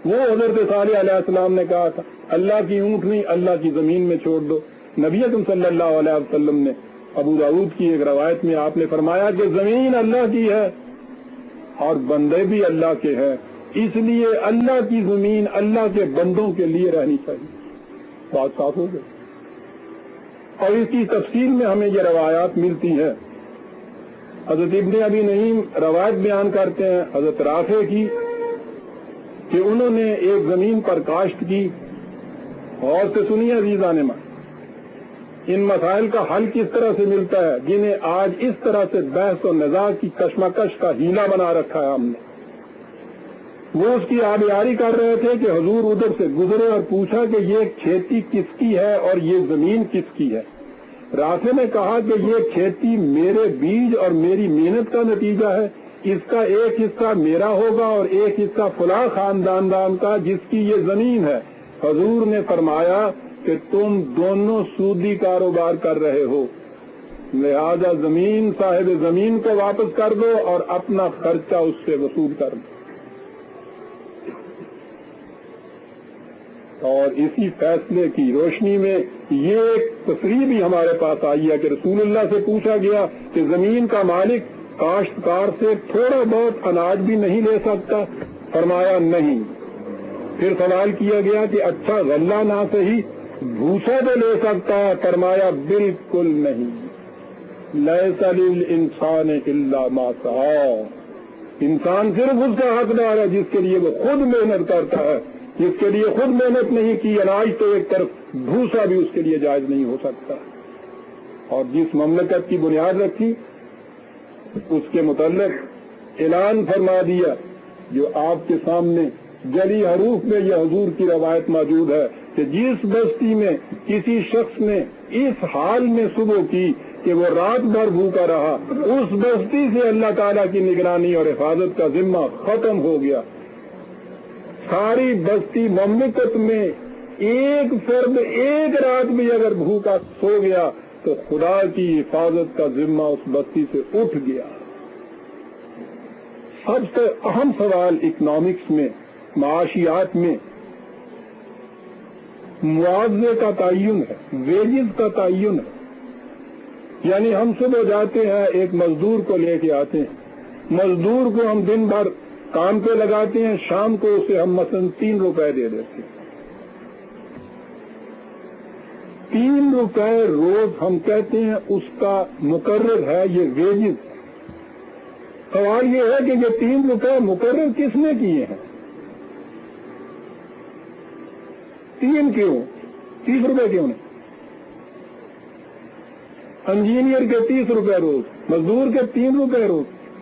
وہ حضرت صالح علیہ السلام نے کہا تھا، اللہ کی اونٹنی اللہ کی زمین میں چھوڑ دو. نبی اکرم صلی اللہ علیہ وسلم نے ابو داؤد کی ایک روایت میں آپ نے فرمایا کہ زمین اللہ کی ہے اور بندے بھی اللہ کے ہیں، اس لیے اللہ کی زمین اللہ کے بندوں کے لیے رہنی چاہیے. بات صاف ہو گئی. اور اس کی تفصیل میں ہمیں یہ روایات ملتی ہیں. حضرت ابن ابی نعیم روایت بیان کرتے ہیں حضرت رافع کی کہ انہوں نے ایک زمین پر کاشت کی. اور سے سنیے عزیزان من، ان مسائل کا حل کس طرح سے ملتا ہے جنہیں آج اس طرح سے بحث و نزاع کی کشمکش کا ہیلا بنا رکھا ہے ہم نے. وہ اس کی آبیاری کر رہے تھے کہ حضور ادھر سے گزرے اور پوچھا کہ یہ کھیتی کس کی ہے اور یہ زمین کس کی ہے. رافع نے کہا کہ یہ کھیتی میرے بیج اور میری محنت کا نتیجہ ہے، اس کا ایک حصہ میرا ہوگا اور ایک حصہ فلاں خاندان کا جس کی یہ زمین ہے. حضور نے فرمایا کہ تم دونوں سودی کاروبار کر رہے ہو، لہذا زمین صاحب زمین کو واپس کر دو اور اپنا خرچہ اس سے وصول کر دو. اور اسی فیصلے کی روشنی میں یہ ایک تصریح بھی ہمارے پاس آئی ہے کہ رسول اللہ سے پوچھا گیا کہ زمین کا مالک کاشتکار سے تھوڑا بہت اناج بھی نہیں لے سکتا؟ فرمایا نہیں. پھر سوال کیا گیا کہ اچھا غلہ نہ صحیح بھوسا تو لے سکتا ہے؟ فرمایا بالکل نہیں. لیس للانسان الا ما سعی. انسان صرف اس کا حقدار ہے جس کے لیے وہ خود محنت کرتا ہے. جس کے لیے خود محنت نہیں کی، اناج تو ایک طرف، بھوسا بھی اس کے لیے جائز نہیں ہو سکتا. اور جس مملکت کی بنیاد رکھی اس کے متعلق اعلان فرما دیا جو آپ کے سامنے جلی حروف میں یہ حضور کی روایت موجود ہے کہ جس بستی میں کسی شخص نے اس حال میں صبح کی کہ وہ رات بھر بھوکا رہا، اس بستی سے اللہ تعالیٰ کی نگرانی اور حفاظت کا ذمہ ختم ہو گیا. ساری بستی مملکت میں ایک فرد ایک رات بھی اگر بھوکا سو گیا تو خدا کی حفاظت کا ذمہ اس بستی سے اٹھ گیا. سب سے اہم سوال اکنامکس میں، معاشیات میں معاوضے کا تعین ہے، ویجز کا تعین ہے. یعنی ہم صبح جاتے ہیں ایک مزدور کو لے کے آتے ہیں، مزدور کو ہم دن بھر کام پہ لگاتے ہیں، شام کو اسے ہم مثلاً 3 روپے دے دیتے ہیں. 3 روپے روز ہم کہتے ہیں اس کا مقرر ہے، یہ ویجز. سوال یہ ہے کہ یہ 3 روپے مقرر کس نے کیے ہیں؟ 3 کیوں؟ 30 روپے کیوں نہیں؟ انجینئر کے 30 روپے روز، مزدور کے 3 روپے روز.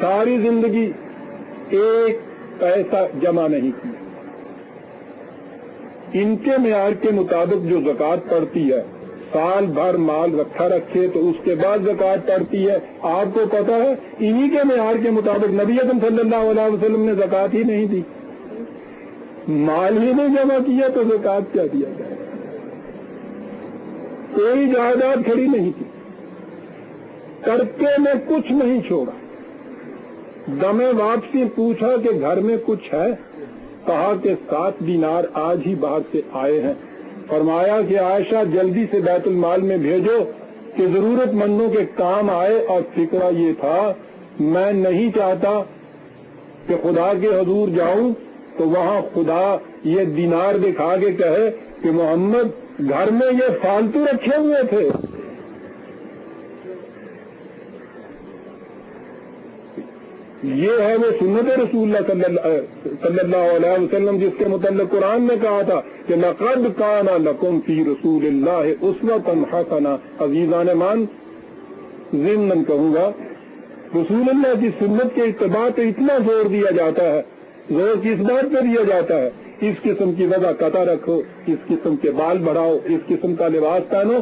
ساری زندگی ایک پیسہ جمع نہیں کیا. ان کے معیار کے مطابق جو زکوٰۃ پڑتی ہے، سال بھر مال رکھا رکھے تو اس کے بعد زکوٰۃ پڑتی ہے. آپ کو پتا ہے انہی کے معیار کے مطابق نبی اکرم صلی اللہ علیہ وسلم نے زکوٰۃ ہی نہیں دی. مال ہی نہیں جمع کیا تو زکوٰۃ کیا دیا جائے؟ کوئی جائیداد کھڑی نہیں کی، ترکے میں کچھ نہیں چھوڑا. دم واپسی پوچھا کہ گھر میں کچھ ہے؟ کہا کہ 7 دینار آج ہی باہر سے آئے ہیں. فرمایا کہ عائشہ جلدی سے بیت المال میں بھیجو کہ ضرورت مندوں کے کام آئے. اور فکرہ یہ تھا میں نہیں چاہتا کہ خدا کے حضور جاؤں تو وہاں خدا یہ دینار دکھا کے کہے کہ محمد گھر میں یہ فالتو رکھے ہوئے تھے. یہ ہے وہ سنت رسول اللہ صلی اللہ علیہ وسلم جس کے متعلق قرآن نے کہا تھا کہ لَقَدْ كَانَ لَكُمْ فِي رَسُولِ اللَّهِ أُسْوَةٌ حَسَنَةٌ. عزیزان مان ضمن کہوں گا رسول اللہ کی سنت کے اتباع پہ اتنا زور دیا جاتا ہے. زور کس بات پہ دیا جاتا ہے؟ اس قسم کی وضع قطع رکھو، اس قسم کے بال بڑھاؤ، اس قسم کا لباس پہنو.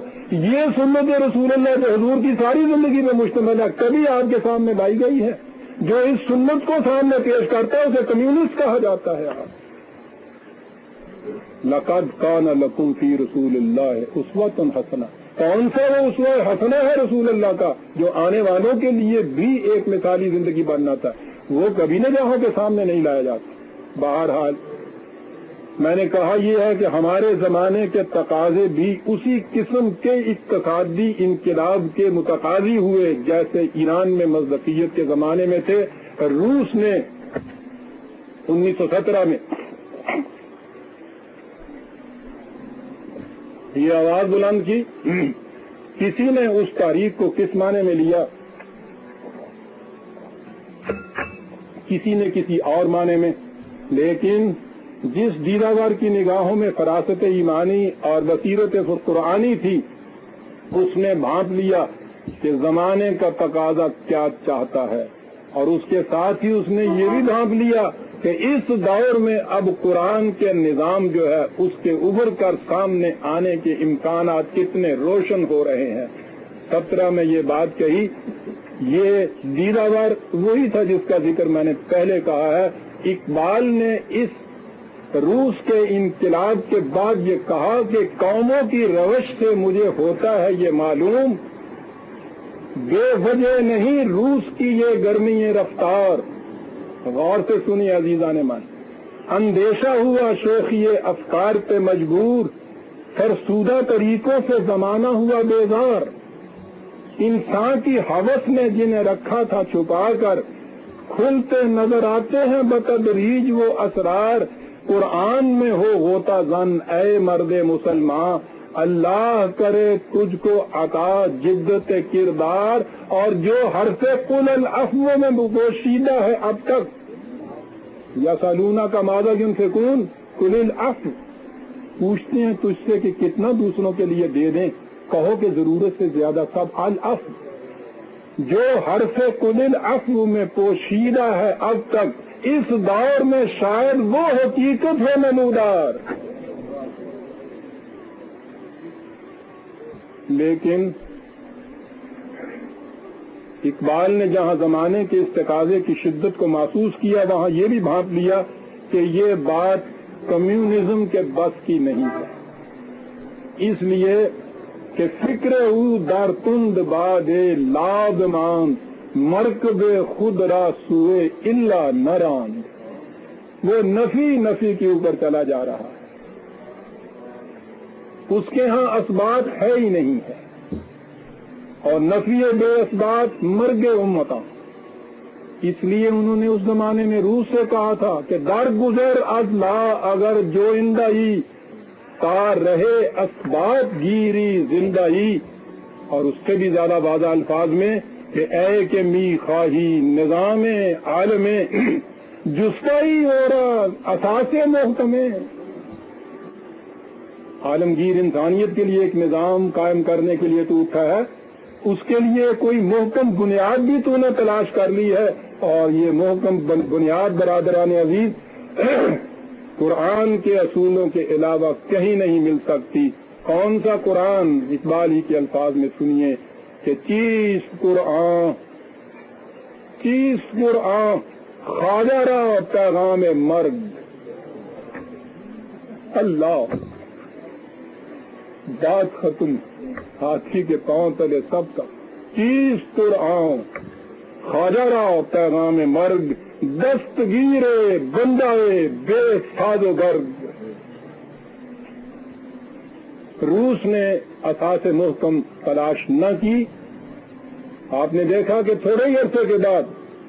یہ سنت رسول اللہ جو حضور کی ساری زندگی پہ مشتمل ہے، کبھی آپ کے سامنے لائی گئی ہے؟ جو اس سنت کو سامنے پیش کرتا ہے اسے کمیونسٹ کہا جاتا ہے. لَقَدْ كَانَ لَكُمْ فِي رَسُولِ اللَّهِ أُسْوَةٌ حَسَنَةٌ. کون سا وہ اسوہ حسنہ ہے رسول اللہ کا جو آنے والوں کے لیے بھی ایک مثالی زندگی بناتا ہے؟ وہ کبھی نہ جہاں کے سامنے نہیں لایا جاتا. بہرحال میں نے کہا یہ ہے کہ ہمارے زمانے کے تقاضے بھی اسی قسم کے اقتصادی انقلاب کے متقاضی ہوئے جیسے ایران میں مصداقیت کے زمانے میں تھے. روس نے 1917 میں یہ آواز بلند کی. کسی نے اس تاریخ کو کس معنی میں لیا، کسی نے کسی اور معنی میں، لیکن جس دیداور کی نگاہوں میں فراست ایمانی اور بصیرت قرآنی تھی اس نے بھانپ لیا کہ زمانے کا تقاضا کیا چاہتا ہے، اور اس کے ساتھ ہی اس نے یہ بھی بھانپ لیا کہ اس دور میں اب قرآن کے نظام جو ہے اس کے ابھر کر سامنے آنے کے امکانات کتنے روشن ہو رہے ہیں. 17 میں یہ بات کہی. یہ دیداور وہی تھا جس کا ذکر میں نے پہلے کہا ہے. اقبال نے اس روس کے انقلاب کے بعد یہ کہا کہ قوموں کی روش سے مجھے ہوتا ہے یہ معلوم، بے وجہ نہیں روس کی یہ گرمی رفتار. غور سے سنی عزیزان من. اندیشہ ہوا شوخی افکار پہ مجبور، فرسودہ طریقوں سے زمانہ ہوا بیزار. انسان کی ہوس نے جنہیں رکھا تھا چھپا کر، کھلتے نظر آتے ہیں بتدریج وہ اسرار. قرآن میں ہو غوطہ زن اے مرد مسلمان، اللہ کرے تجھ کو عطا جدت کردار. اور جو حرف قل العفو میں پوشیدہ ہے اب تک، یسالونہ کا ماذا ينفقون قل العفو، پوچھتے ہیں تجھ سے کہ کتنا دوسروں کے لیے دے دیں، کہو کہ ضرورت سے زیادہ سب العفو. جو حرف قل العفو میں پوشیدہ ہے اب تک، اس دور میں شاید وہ حقیقت ہے نمودار. لیکن اقبال نے جہاں زمانے کے اس تقاضے کی شدت کو محسوس کیا وہاں یہ بھی بھانپ لیا کہ یہ بات کمیونزم کے بس کی نہیں ہے. اس لیے کہ فکر او در تند باد لاب مان، مرکب خود را سوئے الا نران. وہ نفی کے اوپر چلا جا رہا ہے، اس کے ہاں اسبات ہے ہی نہیں ہے. اور نفی بے اسبات مرگ امتاں. اس لیے انہوں نے اس زمانے میں روس سے کہا تھا کہ در گزر از لا اگر جو اندائی، تا رہے اسبات گیری زندائی. اور اس سے بھی زیادہ واضح الفاظ میں کہ اے کہ می خواہی نظام عالم جستائی اور اساس محکم. عالمگیر انسانیت کے لیے ایک نظام قائم کرنے کے لیے تو اٹھا ہے، اس کے لیے کوئی محکم بنیاد بھی تو نے تلاش کر لی ہے، اور یہ محکم بنیاد برادران عزیز قرآن کے اصولوں کے علاوہ کہیں نہیں مل سکتی. کون سا قرآن؟ اقبال ہی کے الفاظ میں سنیے کہ چیز قرآن خواجہ را پیغام مرگ. اللہ، بات ختم، ہاتھی کے پاؤں تلے سب کا. چیز قرآن خواجہ را پیغام مرگ، دستگیر بندائے بے ساز و گرد. روس نے اساس محکم تلاش نہ کی. آپ نے دیکھا کہ تھوڑے ہی عرصے کے بعد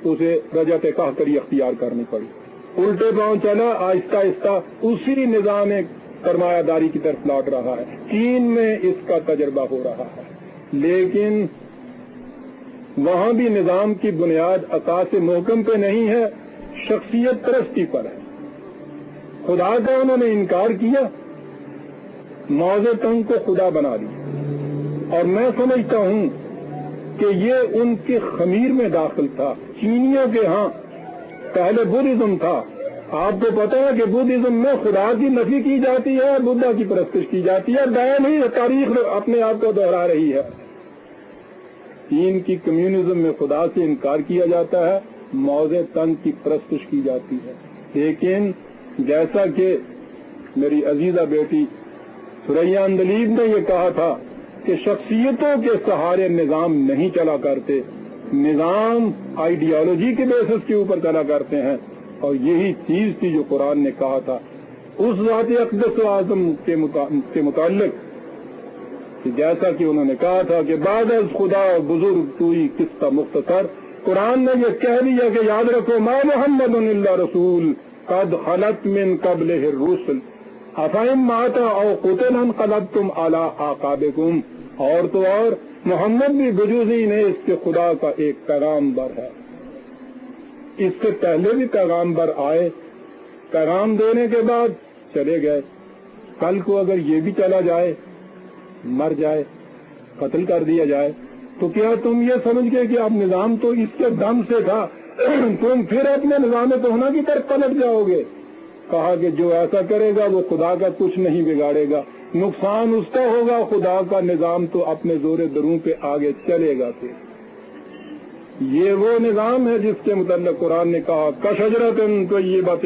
اسے رجعت قہقری اختیار کرنی پڑی. الٹے پاؤں چلا، آہستہ آہستہ اسی نظام سرمایہ داری کی طرف لوٹ رہا ہے. چین میں اس کا تجربہ ہو رہا ہے، لیکن وہاں بھی نظام کی بنیاد اساس محکم پہ نہیں ہے، شخصیت پرستی پر ہے. خدا کا انہوں نے انکار کیا، موزے تنگ کو خدا بنا دیا. اور میں سمجھتا ہوں کہ یہ ان کے خمیر میں داخل تھا. چینیوں کے ہاں پہلے بدھزم تھا. آپ کو پتا ہے کہ بدھزم میں خدا کی نفی کی جاتی ہے اور بدھا کی پرستش کی جاتی ہے. بیان ہی تاریخ اپنے آپ کو دہرا رہی ہے. چین کی کمیونزم میں خدا سے انکار کیا جاتا ہے، موزے تنگ کی پرستش کی جاتی ہے. لیکن جیسا کہ میری عزیزہ بیٹی ثریا اندلیب نے یہ کہا تھا کہ شخصیتوں کے سہارے نظام نہیں چلا کرتے، نظام آئیڈیالوجی کے بیسس کے اوپر چلا کرتے ہیں. اور یہی چیز تھی جو قرآن نے کہا تھا اس ذات اقدس و اعظم کے متعلق، جیسا کہ انہوں نے کہا تھا کہ بعد از خدا بزرگ توئی قصہ مختصر. قرآن نے یہ کہہ دیا کہ یاد رکھو ما محمد الا رسول قد خلت من قبلہ الرسل افإن مات او قتل انقلبتم علی اعقابکم. اور تو اور محمد بھی بجوزی نے اس کے خدا کا ایک پیغامبر ہے. اس سے پہلے بھی پیغامبر آئے، پیغام دینے کے بعد چلے گئے. کل کو اگر یہ بھی چلا جائے، مر جائے، قتل کر دیا جائے، تو کیا تم یہ سمجھ گئے کہ اب نظام تو اس کے دم سے تھا، تم پھر اپنے نظام توہنا کی طرف پلٹ جاؤ گے؟ کہا کہ جو ایسا کرے گا وہ خدا کا کچھ نہیں بگاڑے گا، نقصان اس کا ہوگا، خدا کا نظام تو اپنے زور دروں پہ آگے چلے گا. پھر یہ وہ نظام ہے جس کے متعلق قرآن نے کہا کشجرۃ طیبۃ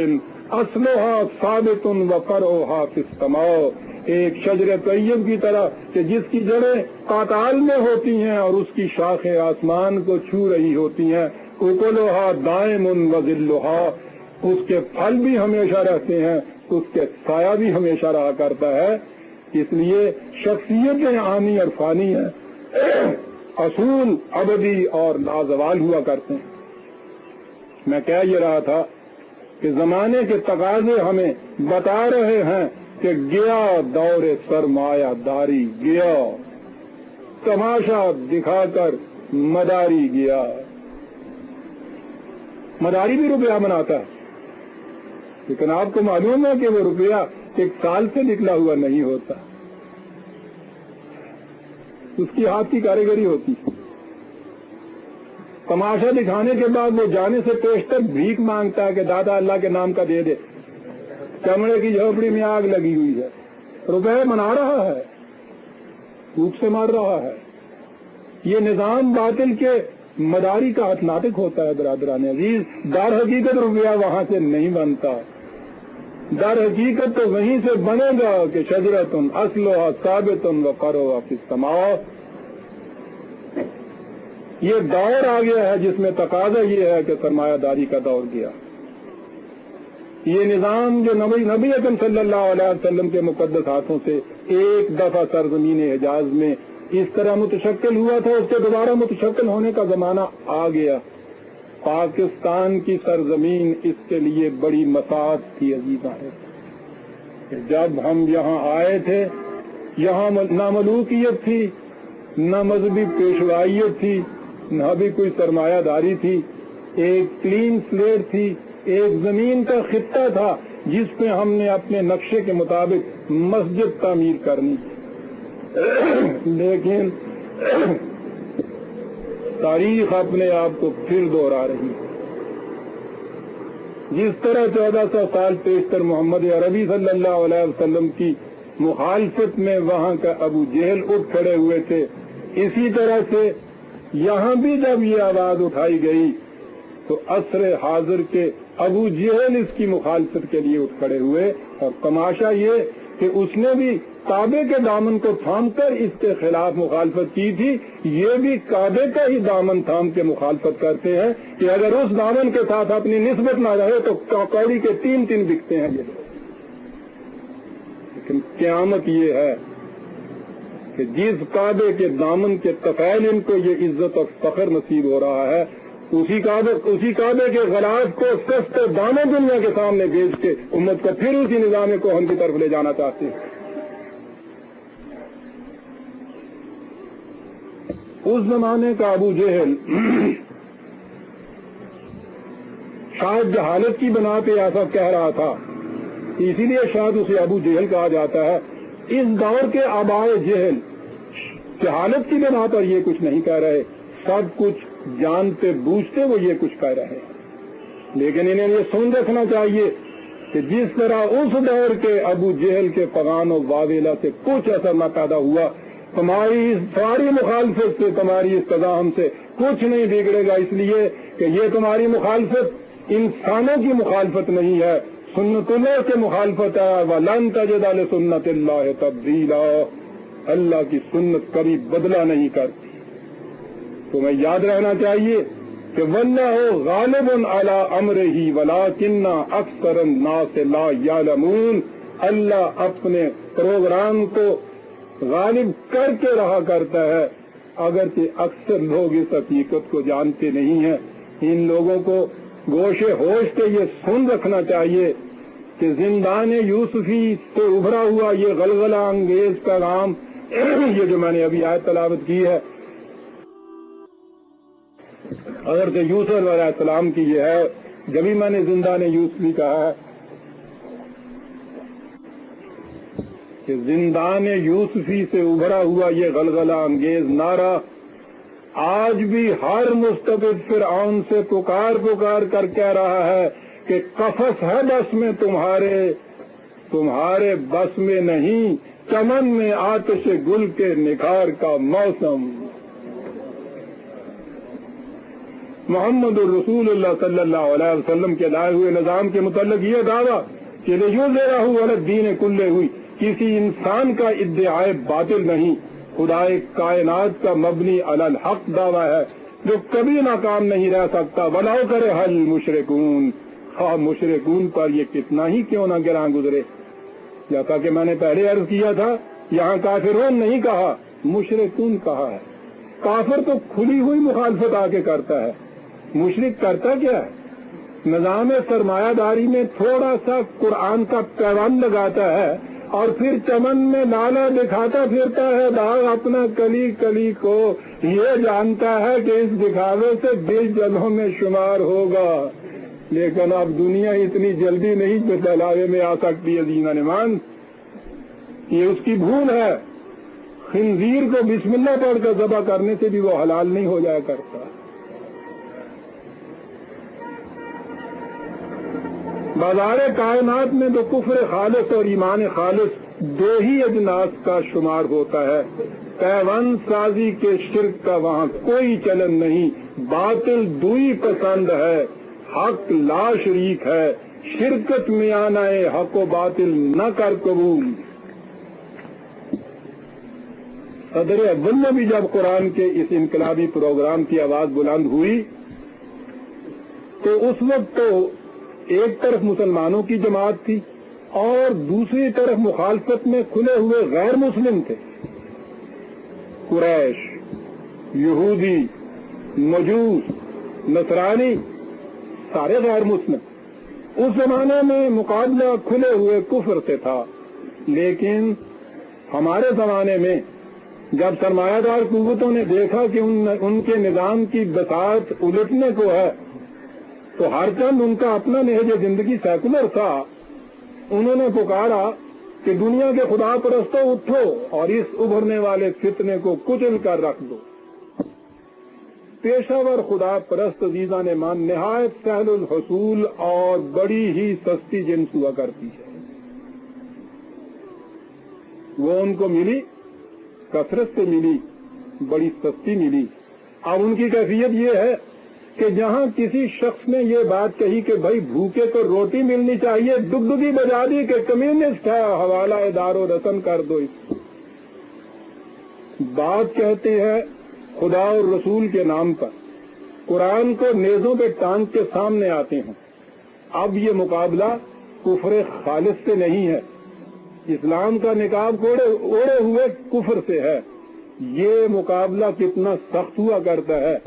اصلھا ثابت وفرعھا فی السماء. ایک شجر طیب کی طرح کہ جس کی جڑیں پاتال میں ہوتی ہیں اور اس کی شاخیں آسمان کو چھو رہی ہوتی ہیں. اکلھا دائم وظلھا، اس کے پھل بھی ہمیشہ رہتے ہیں، اس کے سایہ بھی ہمیشہ رہا کرتا ہے. اس لیے شخصیتیں آنی اور فانی ہیں، اصول ابدی اور لازوال ہوا کرتے ہیں. میں کہہ یہ رہا تھا کہ زمانے کے تقاضے ہمیں بتا رہے ہیں کہ گیا دور سرمایہ داری، گیا تماشا دکھا کر مداری گیا. مداری بھی روپیہ بناتا ہے، لیکن آپ کو معلوم ہے کہ وہ روپیہ ایک سال سے نکلا ہوا نہیں ہوتا، اس کی ہاتھ کی کاریگری ہوتی. تماشا دکھانے کے بعد وہ جانے سے پیشتر بھیک مانگتا ہے کہ دادا اللہ کے نام کا دے دے. چمڑے کی جھوپڑی میں آگ لگی ہوئی ہے، روپے منا رہا ہے، بھوک سے مار رہا ہے. یہ نظام باطل کے مداری کا ہاتھ ناٹک ہوتا ہے. برادران عزیز، در حقیقت روپیہ وہاں سے نہیں بنتا، در حقیقت تو وہیں سے بنے گا کہ شجرۃ اصلھا ثابت وفرعھا فی السماء. یہ دور آ گیا ہے جس میں تقاضا یہ ہے کہ سرمایہ داری کا دور گیا. یہ نظام جو نبی اکرم صلی اللہ علیہ وسلم کے مقدس ہاتھوں سے ایک دفعہ سرزمین حجاز میں اس طرح متشکل ہوا تھا، اس کے دوبارہ متشکل ہونے کا زمانہ آ گیا. پاکستان کی سرزمین اس کے لیے بڑی مساعد تھی. عزیزاں، جب ہم یہاں آئے تھے، یہاں نہ ملوکیت تھی، نہ مذہبی پیشوائیت تھی، نہ بھی کوئی سرمایہ داری تھی. ایک کلین سلیٹ تھی، ایک زمین کا خطہ تھا جس پہ ہم نے اپنے نقشے کے مطابق مسجد تعمیر کرنی. لیکن تاریخ اپنے آپ کو پھر دوہرا رہی ہے. جس طرح 1400 سال پیشتر محمد عربی صلی اللہ علیہ وسلم کی مخالفت میں وہاں کا ابو جہل اٹھ کھڑے ہوئے تھے، اسی طرح سے یہاں بھی جب یہ آواز اٹھائی گئی تو عصر حاضر کے ابو جہل اس کی مخالفت کے لیے اٹھ کھڑے ہوئے، اور تماشا یہ کہ اس نے بھی کعبے کے دامن کو تھام کر اس کے خلاف مخالفت کی تھی، یہ بھی کعبے کا ہی دامن تھام کے مخالفت کرتے ہیں کہ اگر اس دامن کے ساتھ اپنی نسبت نہ رہے تو کوڑی کے 3 بکتے ہیں یہ لوگ۔ لیکن قیامت یہ ہے کہ جس کعبے کے دامن کے طفیل ان کو یہ عزت اور فخر نصیب ہو رہا ہے، اسی کعبے کے غلاف کو سستے داموں دنیا کے سامنے بھیج کے امت کو پھر اسی نظام کوہن کی طرف لے جانا چاہتے ہیں۔ اس زمانے کا ابو جہل شاید جہالت کی بنا پہ ایسا کہہ رہا تھا، اسی لیے شاید اسے ابو جہل کہا جاتا ہے۔ اس دور کے آبائے جہل جہالت کی بنا پر یہ کچھ نہیں کہہ رہے، سب کچھ جانتے بوجھتے وہ یہ کچھ کہہ رہے ہیں، لیکن انہیں یہ سن رکھنا چاہیے کہ جس طرح اس دور کے ابو جہل کے فغان و واویلا سے کچھ اثر نہ پیدا ہوا، تمہاری اس ساری مخالفت سے، تمہاری اس تزاحم سے کچھ نہیں بگڑے گا، اس لیے کہ یہ تمہاری مخالفت انسانوں کی مخالفت نہیں ہے، سنت اللہ کی مخالفت ہے۔ وَلَن تَجِدَ لِسُنَّتِ اللَّهِ تَبْدِيلًا، اللہ کی سنت کبھی بدلا نہیں کرتی۔ تمہیں یاد رہنا چاہیے کہ وَاللَّهُ غَالِبٌ عَلَىٰ أَمْرِهِ وَلَٰكِنَّ أَكْثَرَ النَّاسِ لَا يَعْلَمُونَ، اللہ اپنے پروگرام کو غالب کر کے رہا کرتا ہے، اگرچہ اکثر لوگ اس حقیقت کو جانتے نہیں ہیں۔ ان لوگوں کو گوشے ہوش سے یہ سن رکھنا چاہیے کہ زندان یوسفی سے ابھرا ہوا یہ غلغلہ انگیز پیغام، یہ جو میں نے ابھی آیت تلاوت کی ہے، حضرت یوسف علیہ السلام کی یہ ہے۔ جبھی میں نے زندان یوسفی کہا ہے کہ زندان یوسفی سے ابھرا ہوا یہ غلغلہ انگیز نعرہ آج بھی ہر مستبد فرعون سے پکار کر کہہ رہا ہے کہ قفس ہے بس میں تمہارے بس میں نہیں، چمن میں آتش گل کے نکھار کا موسم۔ محمد الرسول اللہ صلی اللہ علیہ وسلم کے لائے ہوئے نظام کے متعلق یہ دعویٰ کہ لِيُظْهِرَهُ عَلَى الدِّينِ كُلِّهِ ہوئی، کسی انسان کا ادعائے باطل نہیں، خدائے کائنات کا مبنی علی الحق دعویٰ ہے جو کبھی ناکام نہیں رہ سکتا۔ وَلَوْ كَرِهَ الْمُشْرِكُونَ، خواہ مشرکون پر یہ کتنا ہی کیوں نہ گراں گزرے۔ جیسا کہ میں نے پہلے عرض کیا تھا، یہاں کافرون نہیں کہا، مشرکون کہا ہے۔ کافر تو کھلی ہوئی مخالفت آ کے کرتا ہے، مشرک کرتا کیا ہے؟ نظام سرمایہ داری میں تھوڑا سا قرآن کا پیغام لگاتا ہے اور پھر چمن میں لالا دکھاتا پھرتا ہے باغ اپنا کلی کلی کو، یہ جانتا ہے کہ اس دکھاوے سے 20 جنوں میں شمار ہوگا، لیکن اب دنیا اتنی جلدی نہیں جو پہلاوے میں آ سکتی ہے۔ دین نمان یہ اس کی بھول ہے، خنزیر کو بسم اللہ پڑھ کر ذبح کرنے سے بھی وہ حلال نہیں ہو جایا کرتا۔ بازار کائنات میں تو کفر خالص اور ایمان خالص دو ہی اجناس کا شمار ہوتا ہے، پیوند سازی کے شرک کا وہاں کوئی چلن نہیں، باطل دوئی پسند ہے، حق لا شریک ہے، شرکت میں آنا ہے، حق و باطل نہ کر قبول۔ صدر اول میں بھی جب قرآن کے اس انقلابی پروگرام کی آواز بلند ہوئی تو اس وقت تو ایک طرف مسلمانوں کی جماعت تھی اور دوسری طرف مخالفت میں کھلے ہوئے غیر مسلم تھے، قریش، یہودی، مجوس، نصرانی، سارے غیر مسلم۔ اس زمانے میں مقابلہ کھلے ہوئے کفر سے تھا، لیکن ہمارے زمانے میں جب سرمایہ دار قوتوں نے دیکھا کہ ان کے نظام کی بساط الٹنے کو ہے تو ہر چند ان کا اپنا نہج زندگی سیکولر تھا، انہوں نے پکارا کہ دنیا کے خدا پرستوں اٹھو اور اس ابھرنے والے فتنے کو کچل کر رکھ دو۔ پیشہ خدا پرست عزیزان مان نہایت سہل الحصول اور بڑی ہی سستی جنس ہوا کرتی ہے. وہ ان کو ملی، کثرت سے ملی، بڑی سستی ملی. اب ان کی کیفیت یہ ہے کہ جہاں کسی شخص نے یہ بات کہی کہ بھائی بھوکے کو روٹی ملنی چاہیے، ڈگڈگی بجا دی کہ کمیونسٹ ہے، حوالہ ادار و رسن کر دو. بات کہتے ہیں خدا اور رسول کے نام پر، قرآن کو نیزوں پہ ٹانگ کے سامنے آتے ہیں. اب یہ مقابلہ کفر خالص سے نہیں ہے، اسلام کا نقاب اوڑے ہوئے کفر سے ہے. یہ مقابلہ کتنا سخت ہوا کرتا ہے.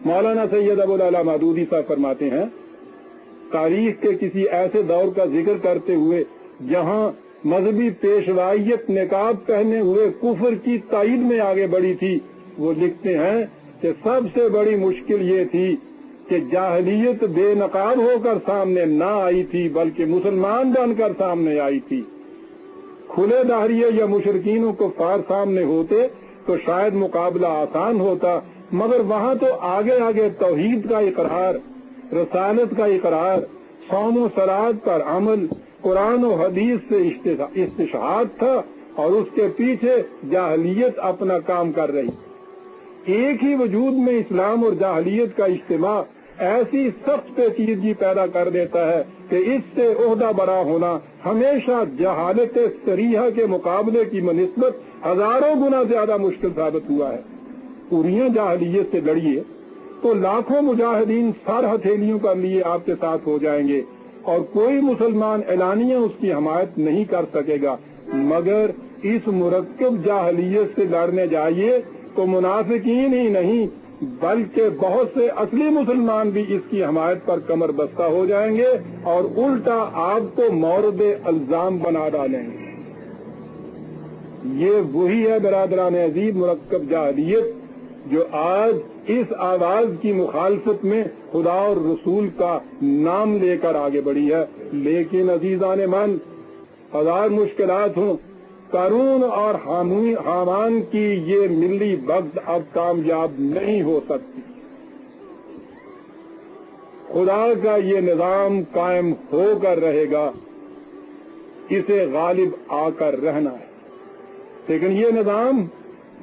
مولانا سید ابو العلا مودودی صاحب فرماتے ہیں تاریخ کے کسی ایسے دور کا ذکر کرتے ہوئے جہاں مذہبی پیشوائیت نقاب پہنے ہوئے کفر کی تائید میں آگے بڑھی تھی، وہ لکھتے ہیں کہ سب سے بڑی مشکل یہ تھی کہ جاہلیت بے نقاب ہو کر سامنے نہ آئی تھی بلکہ مسلمان بن کر سامنے آئی تھی. کھلے داہریے یا مشرکین و کفار سامنے ہوتے تو شاید مقابلہ آسان ہوتا، مگر وہاں تو آگے آگے توحید کا اقرار، رسالت کا اقرار، صوم و صلات پر عمل، قرآن و حدیث سے استشہاد تھا اور اس کے پیچھے جاہلیت اپنا کام کر رہی. ایک ہی وجود میں اسلام اور جاہلیت کا اجتماع ایسی سخت پیچیدگی پیدا کر دیتا ہے کہ اس سے عہدہ برا ہونا ہمیشہ جہالت صریحہ کے مقابلے کی بنسبت ہزاروں گنا زیادہ مشکل ثابت ہوا ہے. پوریاں جاہلیت سے لڑیے تو لاکھوں مجاہدین سر ہتھیلیوں پر لیے آپ کے ساتھ ہو جائیں گے اور کوئی مسلمان اعلانیہ اس کی حمایت نہیں کر سکے گا. مگر اس مرکب جاہلیت سے لڑنے جائیے تو منافقین ہی نہیں بلکہ بہت سے اصلی مسلمان بھی اس کی حمایت پر کمر بستہ ہو جائیں گے اور الٹا آپ کو مورد الزام بنا ڈالیں گے. یہ وہی ہے برادران عزیز مرکب جاہلیت جو آج اس آواز کی مخالفت میں خدا اور رسول کا نام لے کر آگے بڑھی ہے. لیکن عزیزان من، ہزار مشکلات ہوں، قارون اور حامان کی یہ ملی بغض اب کامیاب نہیں ہو سکتی. خدا کا یہ نظام قائم ہو کر رہے گا، اسے غالب آ کر رہنا ہے. لیکن یہ نظام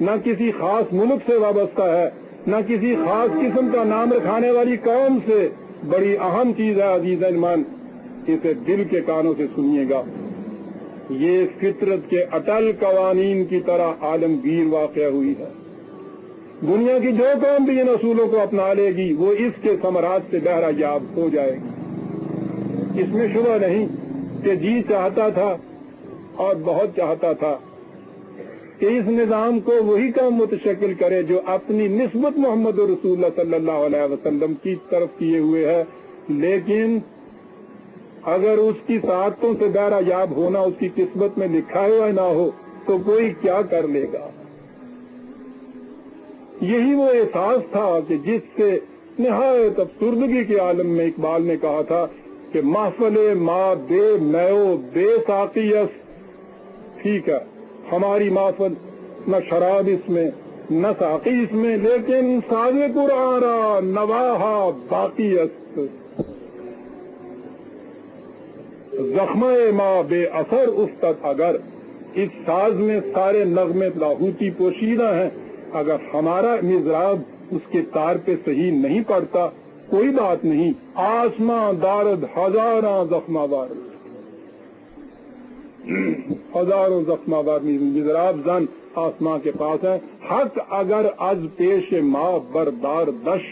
نہ کسی خاص ملک سے وابستہ ہے، نہ کسی خاص قسم کا نام رکھانے والی قوم سے. بڑی اہم چیز ہے عزیزان من، اسے دل کے کانوں سے سنیے گا. یہ فطرت کے اٹل قوانین کی طرح عالمگیر واقع ہوئی ہے. دنیا کی جو قوم بھی ان اصولوں کو اپنا لے گی وہ اس کے ثمرات سے بہرہ یاب ہو جائے گی. اس میں شبہ نہیں کہ جی چاہتا تھا اور بہت چاہتا تھا کہ اس نظام کو وہی قوم متشکل کرے جو اپنی نسبت محمد رسول اللہ صلی اللہ علیہ وسلم کی طرف کیے ہوئے ہے. لیکن اگر اس کی سعادتوں سے بہرہ یاب ہونا اس کی قسمت میں لکھا ہوا نہ ہو تو کوئی کیا کر لے گا. یہی وہ احساس تھا کہ جس سے نہایت افسردگی کے عالم میں اقبال نے کہا تھا کہ محفل ما بے میو بے ساقیس. ٹھیک ہے، ہماری محفل نہ شراب اس میں نہ ساقی اس میں، لیکن ساز قرآن را نواہا باقی است. زخمہ ما بے اثر افتد اگر، اس ساز میں سارے نغمے لاہوتی پوشیدہ ہیں، اگر ہمارا مزراب اس کے تار پہ صحیح نہیں پڑتا کوئی بات نہیں. آسماں دارد ہزاراں زخمہ وار، ہزاروں زخمہ وار مزراب زن آسماں کے پاس ہے. حق اگر از پیش ما بردار دش،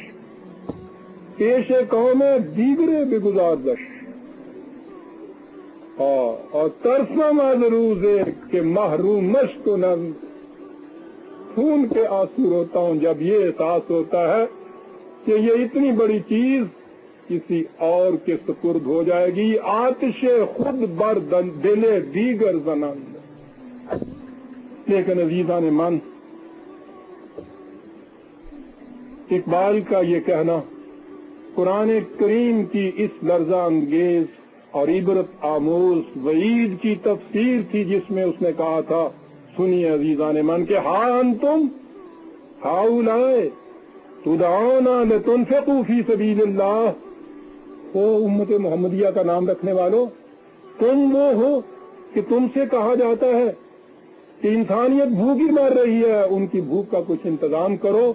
پیش قوم دیگرے بگزار دش. اور ترسم از روزے کہ محروم مشک و نم، خون کے آنسو روتا ہوں جب یہ احساس ہوتا ہے کہ یہ اتنی بڑی چیز کسی اور کے سپرد ہو جائے گی. آتش خود بر دل دیگر زنند. لیکن عزیزان من، اقبال کا یہ کہنا قرآن کریم کی اس لرزہ انگیز اور عبرت آموز وعید کی تفسیر تھی جس میں اس نے کہا تھا، سنیے عزیزان من، کہ ہاں انتم ہاؤلائے تدعونا لتنفقوا فی سبیل اللہ، او امت محمدیہ کا نام رکھنے والوں، تم وہ ہو کہ تم سے کہا جاتا ہے کہ انسانیت بھوکی مر رہی ہے، ان کی بھوک کا کچھ انتظام کرو،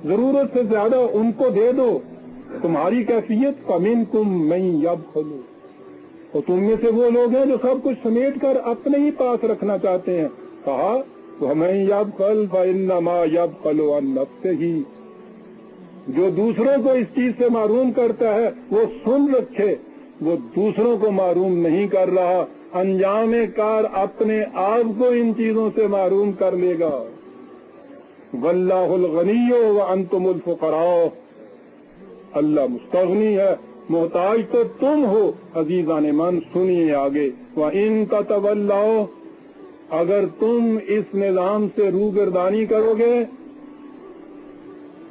ضرورت سے زیادہ ان کو دے دو۔ تمہاری کیفیت فَمِنْكُمْ مَن يَبْخَلُ، اور تم میں سے وہ لوگ ہیں جو سب کچھ سمیٹ کر اپنے ہی پاس رکھنا چاہتے ہیں۔ کہا وَمَن يَبْخَلْ فَإِنَّمَا يَبْخَلُ عَن نَفْسِهِ، جو دوسروں کو اس چیز سے محروم کرتا ہے وہ سن رکھے، وہ دوسروں کو محروم نہیں کر رہا، انجام کار اپنے آپ کو ان چیزوں سے محروم کر لے گا۔ واللہ الغنی وانتم الفقراء، اللہ مستغنی ہے، محتاج تو تم ہو۔ عزیزان من سنیے آگے، وَإِن تَتَوَلَّوْا، اگر تم اس نظام سے روگردانی کرو گے،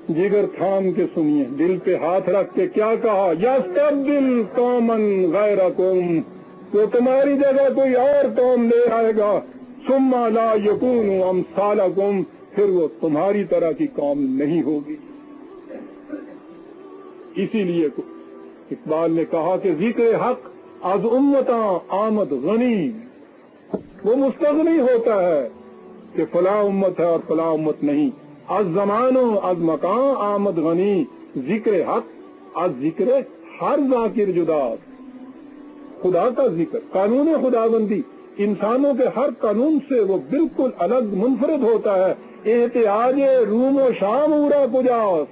جگر تھام کے سنیے، دل پہ ہاتھ رکھ کے کیا کہا، یستبدل قوما غیرکم، تو تمہاری جگہ کوئی اور قوم لے آئے گا، ثم لا یکونوا امثالکم، پھر وہ تمہاری طرح کی قوم نہیں ہوگی۔ اسی لیے اقبال نے کہا کہ ذکر حق از امتاں آمد غنی، وہ مستغنی ہوتا ہے کہ فلاں امت ہے اور فلاں امت نہیں۔ از زمان و از مکان آمد غنی، ذکر حق از ذکر ہر ذاکر جدا، خدا کا ذکر، قانون خداوندی انسانوں کے ہر قانون سے وہ بالکل الگ منفرد ہوتا ہے۔ احتیاج روم و شام اورا کجاس،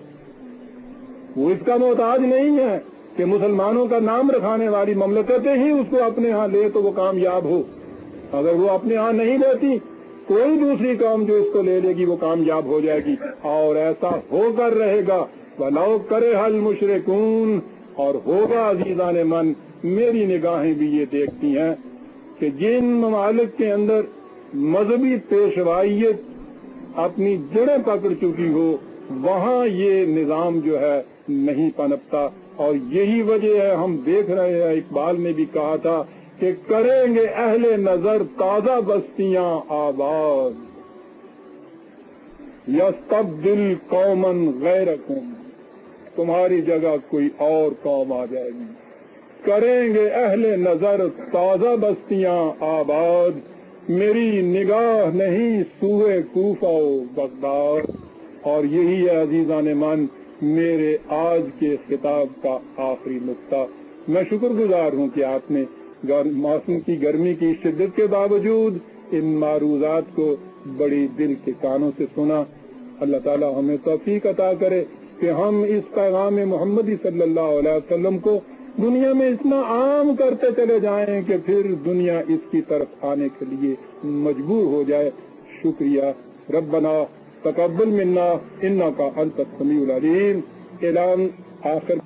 وہ اس کا محتاج نہیں ہے کہ مسلمانوں کا نام رکھانے والی مملکتیں ہی اس کو اپنے ہاں لے تو وہ کامیاب ہو، اگر وہ اپنے ہاں نہیں لیتی کوئی دوسری قوم جو اس کو لے لے گی وہ کامیاب ہو جائے گی، اور ایسا ہو کر رہے گا۔ وَلَوْ كَرِهَ الْمُشْرِكُونَ، اور ہوگا عزیزان من، میری نگاہیں بھی یہ دیکھتی ہیں کہ جن ممالک کے اندر مذہبی پیشوائیت اپنی جڑیں پکڑ چکی ہو، وہاں یہ نظام جو ہے نہیں پنپتا، اور یہی وجہ ہے ہم دیکھ رہے ہیں، اقبال نے بھی کہا تھا کہ کریں گے اہل نظر تازہ بستیاں آباد، یستبدل قوما غیرکم، تمہاری جگہ کوئی اور قوم آ جائے گی، کریں گے اہل نظر تازہ بستیاں آباد، میری نگاہ نہیں سوئے کوفہ و بغداد۔ اور یہی ہے عزیزان من میرے آج کے خطاب کا آخری نقطہ۔ میں شکر گزار ہوں کہ آپ نے موسم کی گرمی کی شدت کے باوجود ان معروضات کو بڑی دل کے کانوں سے سنا۔ اللہ تعالی ہمیں توفیق عطا کرے کہ ہم اس پیغام محمدی صلی اللہ علیہ وسلم کو دنیا میں اتنا عام کرتے چلے جائیں کہ پھر دنیا اس کی طرف آنے کے لیے مجبور ہو جائے۔ شکریہ۔ ربنا تقبل منا انک انت السمیع العلیم۔ اعلان آخر